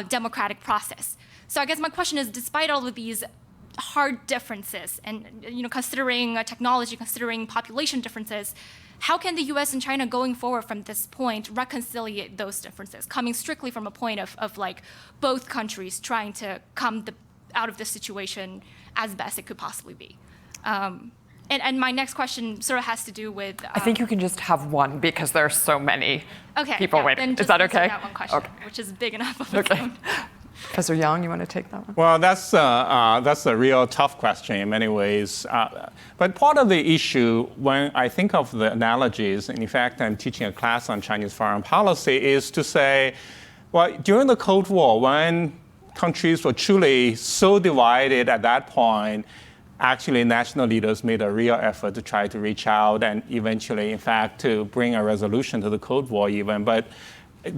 democratic process. So I guess my question is, despite all of these hard differences and considering technology, considering population differences, how can the US and China going forward from this point reconciliate those differences, coming strictly from a point of like both countries trying to come out of this situation as best it could possibly be? And my next question sort of has to do with... I think you can just have one because there are so many people waiting. Then Is that okay? That one question, Okay. which is big enough of its own. Professor Yang, you want to take that one? Well, that's a real tough question in many ways. But part of the issue, when I think of the analogies, and in fact, I'm teaching a class on Chinese foreign policy, is to say, well, during the Cold War, when countries were truly so divided at that point, actually national leaders made a real effort to try to reach out and eventually, in fact, to bring a resolution to the Cold War even. But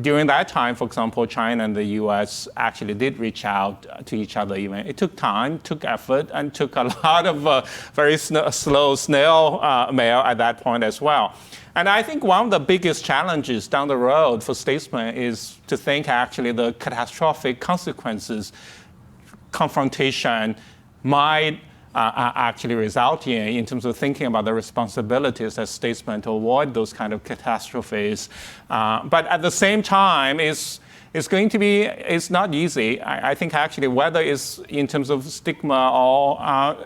during that time, for example, China and the US actually did reach out to each other even. It took time, took effort, and took a lot of very slow snail mail at that point as well. And I think one of the biggest challenges down the road for statesmen is to think actually the catastrophic consequences confrontation might actually result in terms of thinking about the responsibilities as statesmen to avoid those kind of catastrophes. But at the same time, it's not easy. I think actually whether it's in terms of stigma or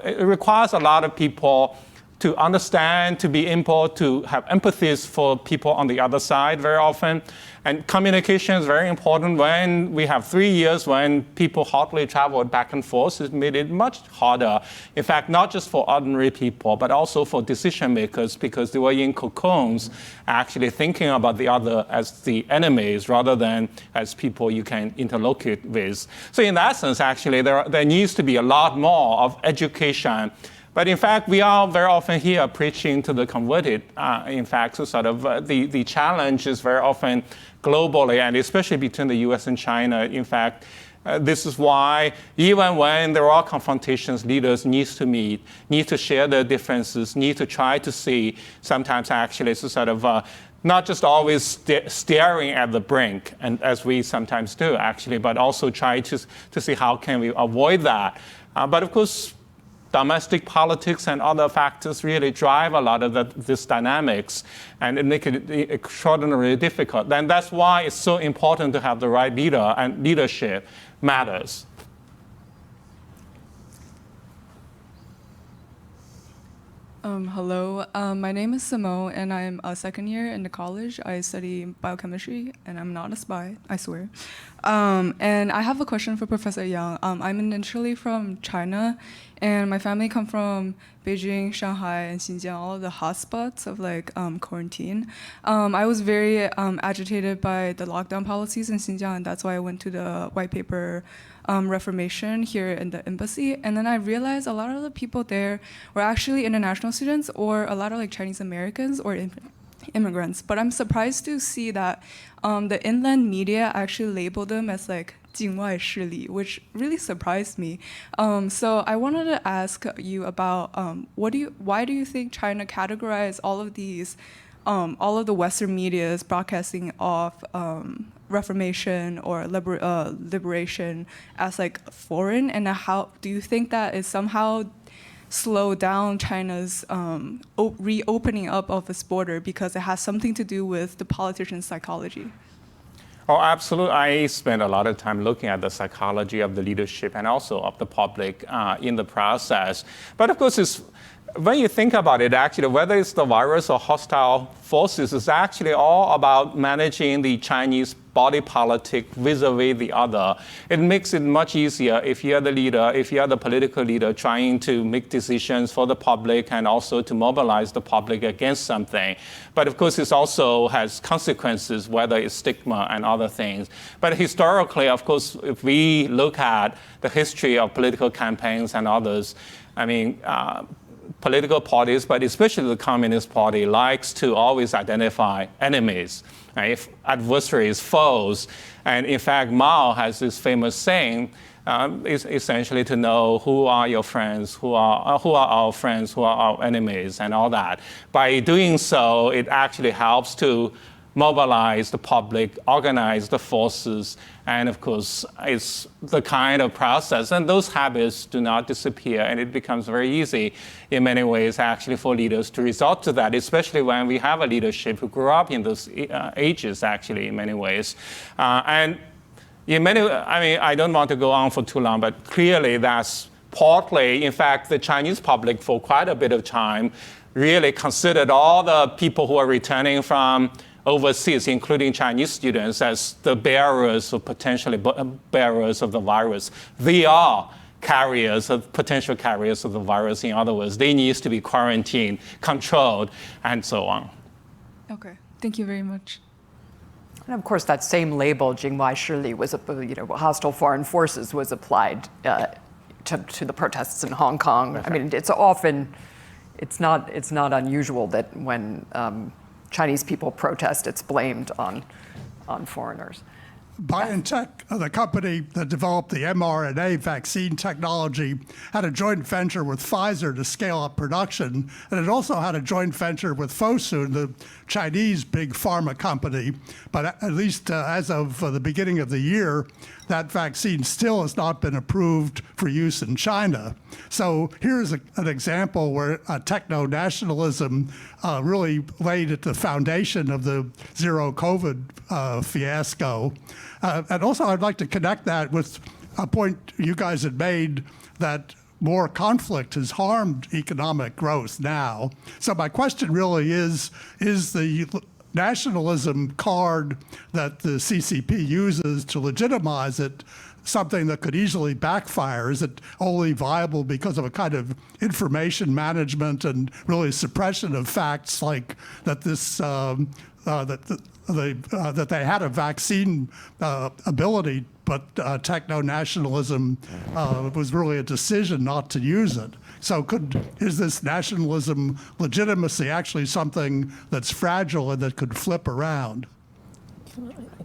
it requires a lot of people to understand, to be able to have empathy for people on the other side very often. And communication is very important. When we have 3 years when people hardly traveled back and forth, it made it much harder. In fact, not just for ordinary people, but also for decision makers, because they were in cocoons, actually thinking about the other as the enemies rather than as people you can interlocute with. So in that sense, actually, there needs to be a lot more of education. But in fact, we are very often here preaching to the converted. In fact, so sort of the challenge is very often globally, and especially between the US and China. In fact, this is why even when there are confrontations, leaders need to meet, need to share their differences, need to try to see sometimes actually so sort of not just always staring at the brink, and as we sometimes do actually, but also try to see how can we avoid that. But of course, domestic politics and other factors really drive a lot of this dynamics and it make it extraordinarily difficult. And that's why it's so important to have the right leader, and leadership matters. Hello, my name is Simone, and I'm a second year in the college. I study biochemistry, and I'm not a spy, I swear. And I have a question for Professor Yang. I'm initially from China, and my family come from Beijing, Shanghai, and Xinjiang, all of the hotspots of quarantine. I was very agitated by the lockdown policies in Xinjiang, and that's why I went to the white paper reformation here in the embassy. And then I realized a lot of the people there were actually international students or a lot of Chinese Americans or immigrants. But I'm surprised to see that the inland media actually labeled them as 境外势力, which really surprised me. So I wanted to ask you about why do you think China categorized all of these, all of the Western media's broadcasting of Reformation or liberation as foreign, and how do you think that is somehow slow down China's reopening up of its border because it has something to do with the politician's psychology? Oh, absolutely. I spent a lot of time looking at the psychology of the leadership and also of the public in the process. But of course, when you think about it, actually, whether it's the virus or hostile forces, it's actually all about managing the Chinese body politic vis-a-vis the other. It makes it much easier if you're the leader, if you're the political leader trying to make decisions for the public and also to mobilize the public against something. But of course, it also has consequences, whether it's stigma and other things. But historically, of course, if we look at the history of political campaigns and others, I mean, political parties, but especially the Communist Party, likes to always identify enemies, right? Adversaries, foes. And in fact, Mao has this famous saying, is essentially to know who are your friends, who are our friends, who are our enemies, and all that. By doing so, it actually helps to mobilize the public, organize the forces, and of course, it's the kind of process, and those habits do not disappear, and it becomes very easy in many ways actually for leaders to resort to that, especially when we have a leadership who grew up in those ages actually in many ways. And in many, I mean, I don't want to go on for too long, but clearly that's partly, in fact, the Chinese public for quite a bit of time really considered all the people who are returning from overseas, including Chinese students, as the bearers or potentially bearers of the virus. They are potential carriers of the virus. In other words, they need to be quarantined, controlled, and so on. Okay, thank you very much. And of course, that same label, 境外势力, was, hostile foreign forces, was applied to the protests in Hong Kong. Okay. I mean, it's not unusual that when Chinese people protest, it's blamed on foreigners. BioNTech, the company that developed the mRNA vaccine technology, had a joint venture with Pfizer to scale up production, and it also had a joint venture with Fosun, the Chinese big pharma company. But at least as of the beginning of the year, that vaccine still has not been approved for use in China. So here's an example where techno-nationalism really laid at the foundation of the Zerocovid fiasco. And also I'd like to connect that with a point you guys had made that more conflict has harmed economic growth now. So my question really is the nationalism card that the CCP uses to legitimize it something that could easily backfire? Is it only viable because of a kind of information management and really suppression of facts, like that this that they had a vaccine ability, but techno-nationalism was really a decision not to use it? So is this nationalism legitimacy actually something that's fragile and that could flip around?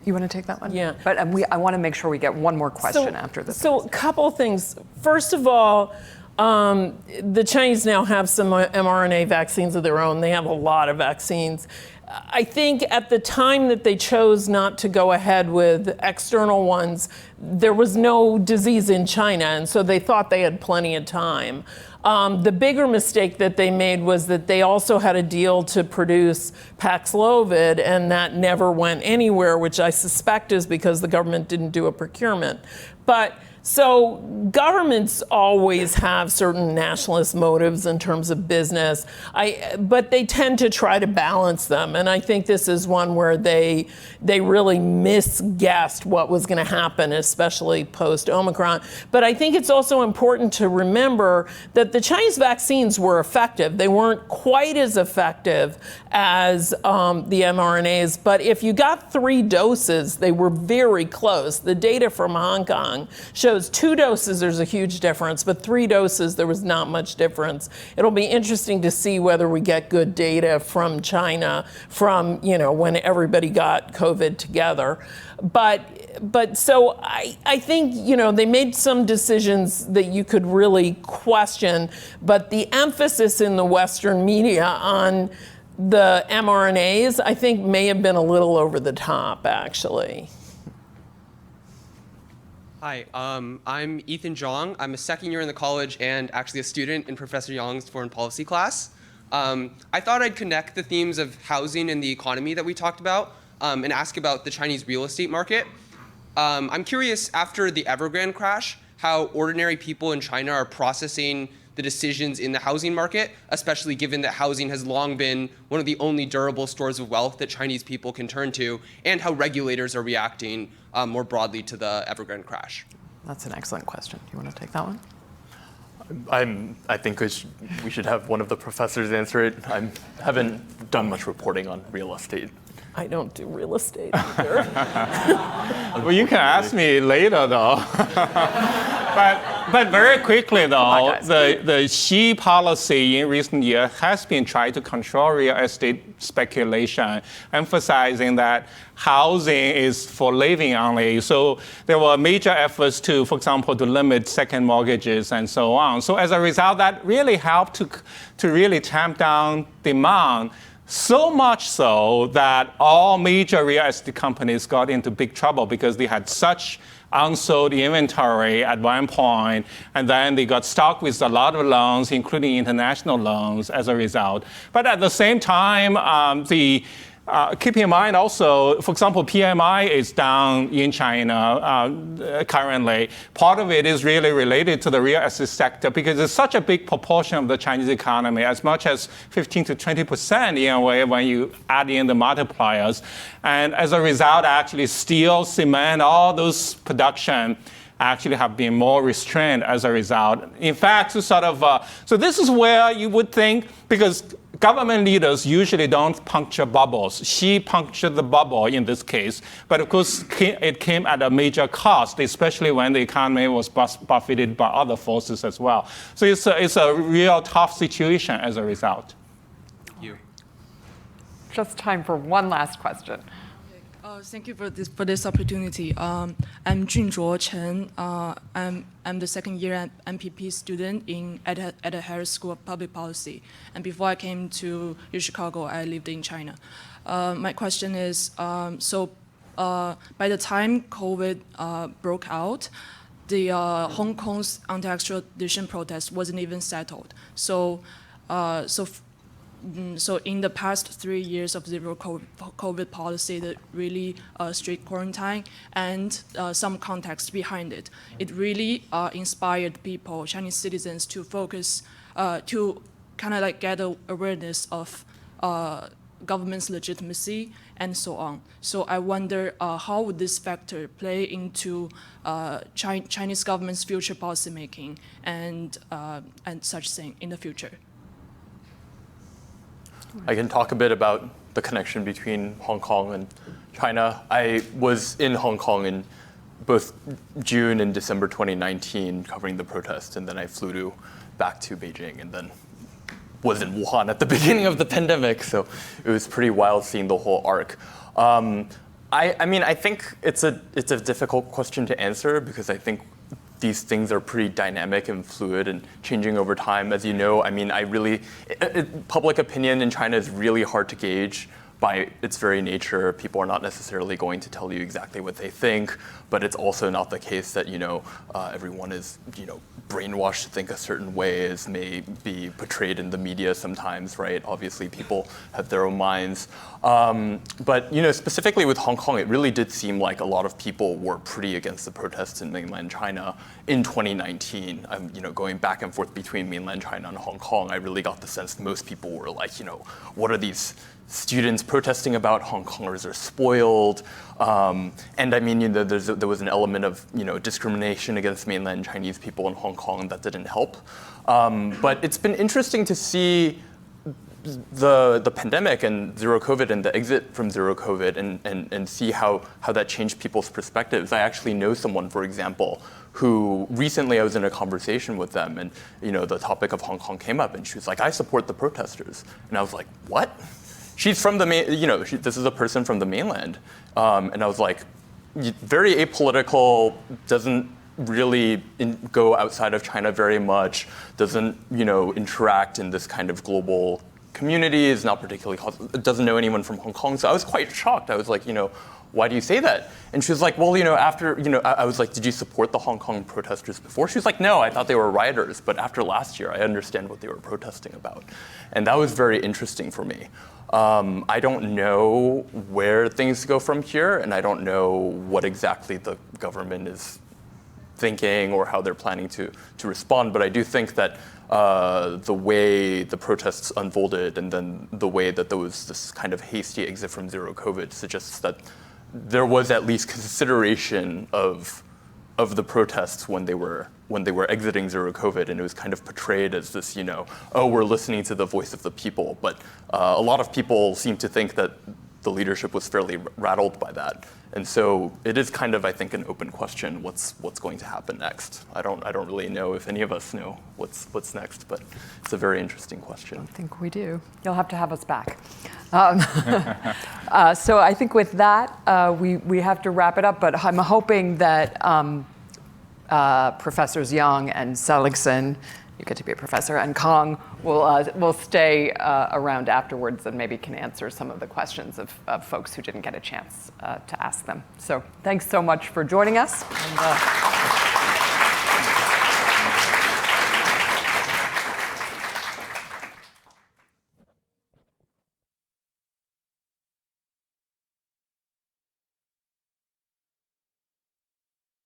You want to take that one? Yeah. But I want to make sure we get one more question after this. So a couple things. First of all, the Chinese now have some mRNA vaccines of their own. They have a lot of vaccines. I think at the time that they chose not to go ahead with external ones, there was no disease in China, and so they thought they had plenty of time. The bigger mistake that they made was that they also had a deal to produce Paxlovid, and that never went anywhere, which I suspect is because the government didn't do a procurement. But So governments always have certain nationalist motives in terms of business, but they tend to try to balance them. And I think this is one where they really misguessed what was going to happen, especially post-Omicron. But I think it's also important to remember that the Chinese vaccines were effective. They weren't quite as effective as the mRNAs, but if you got 3 doses, they were very close. The data from Hong Kong shows 2 doses, there's a huge difference, but 3 doses, there was not much difference. It'll be interesting to see whether we get good data from China from, when everybody got COVID together. But so I think, they made some decisions that you could really question, but the emphasis in the Western media on the mRNAs, I think may have been a little over the top, actually. Hi, I'm Ethan Zhang. I'm a second year in the college and actually a student in Professor Yang's foreign policy class. I thought I'd connect the themes of housing and the economy that we talked about and ask about the Chinese real estate market. I'm curious, after the Evergrande crash, how ordinary people in China are processing the decisions in the housing market, especially given that housing has long been one of the only durable stores of wealth that Chinese people can turn to, and how regulators are reacting more broadly to the Evergrande crash. That's an excellent question. You want to take that one? I think we should have one of the professors answer it. I haven't done much reporting on real estate. I don't do real estate either. Well, you can ask me later, though. But very quickly, though, the Xi policy in recent years has been trying to control real estate speculation, emphasizing that housing is for living only. So there were major efforts to, for example, to limit second mortgages and so on. So as a result, that really helped to really tamp down demand. So much so that all major real estate companies got into big trouble because they had such unsold inventory at one point, and then they got stuck with a lot of loans, including international loans, as a result. But at the same time, keep in mind also, for example, PMI is down in China currently. Part of it is really related to the real estate sector because it's such a big proportion of the Chinese economy, as much as 15 to 20% in a way when you add in the multipliers. And as a result, actually steel, cement, all those production actually have been more restrained as a result. In fact, so this is where you would think, because government leaders usually don't puncture bubbles. She punctured the bubble in this case, but of course it came at a major cost, especially when the economy was buffeted by other forces as well. So it's a real tough situation as a result. Thank you. Just time for one last question. Thank you for this opportunity. I'm Junzhuo Chen. I'm the second year MPP student at the Harris School of Public Policy. And before I came to Chicago, I lived in China. My question is, by the time COVID broke out, the Hong Kong's anti-extradition protest wasn't even settled. So in the past 3 years of zero COVID policy, the really strict quarantine and some context behind it, it really inspired people, Chinese citizens, to focus, to kind of like get awareness of government's legitimacy and so on. So I wonder how would this factor play into Chinese government's future policymaking and such thing in the future? I can talk a bit about the connection between Hong Kong and China. I was in Hong Kong in both June and December 2019 covering the protests, and then I flew back to Beijing and then was in Wuhan at the beginning of the pandemic. So it was pretty wild seeing the whole arc. I think it's a difficult question to answer because I think these things are pretty dynamic and fluid and changing over time. As you know, public opinion in China is really hard to gauge by its very nature, people are not necessarily going to tell you exactly what they think, but it's also not the case that, everyone is, brainwashed to think a certain way as may be portrayed in the media sometimes, right? Obviously, people have their own minds. But, specifically with Hong Kong, it really did seem like a lot of people were pretty against the protests in mainland China in 2019. Going back and forth between mainland China and Hong Kong, I really got the sense most people were like, what are these students protesting about? Hong Kongers are spoiled. And I mean, there was an element of, discrimination against mainland Chinese people in Hong Kong that didn't help. But it's been interesting to see the pandemic and Zerocovid and the exit from Zerocovid and see how that changed people's perspectives. I actually know someone, for example, who recently I was in a conversation with them and, the topic of Hong Kong came up and she was like, I support the protesters. And I was like, what? She's from the this is a person from the mainland. And I was like, very apolitical, doesn't really go outside of China very much, doesn't, interact in this kind of global community, is not particularly, doesn't know anyone from Hong Kong. So I was quite shocked. I was like, why do you say that? And she was like, well, after, I was like, did you support the Hong Kong protesters before? She was like, no, I thought they were rioters. But after last year, I understand what they were protesting about. And that was very interesting for me. I don't know where things go from here, and I don't know what exactly the government is thinking or how they're planning to respond. But I do think that the way the protests unfolded and then the way that there was this kind of hasty exit from Zerocovid suggests that there was at least consideration of the protests when they were exiting Zerocovid, and it was kind of portrayed as this, oh, we're listening to the voice of the people. But a lot of people seem to think that the leadership was fairly rattled by that. And so it is kind of, I think, an open question, what's going to happen next? I don't really know if any of us know what's next, but it's a very interesting question. I think we do. You'll have to have us back. So I think with that, we have to wrap it up, but I'm hoping that Professors Yang and Seligsohn, you get to be a professor, and Kang will stay around afterwards and maybe can answer some of the questions of folks who didn't get a chance to ask them. So thanks so much for joining us. And,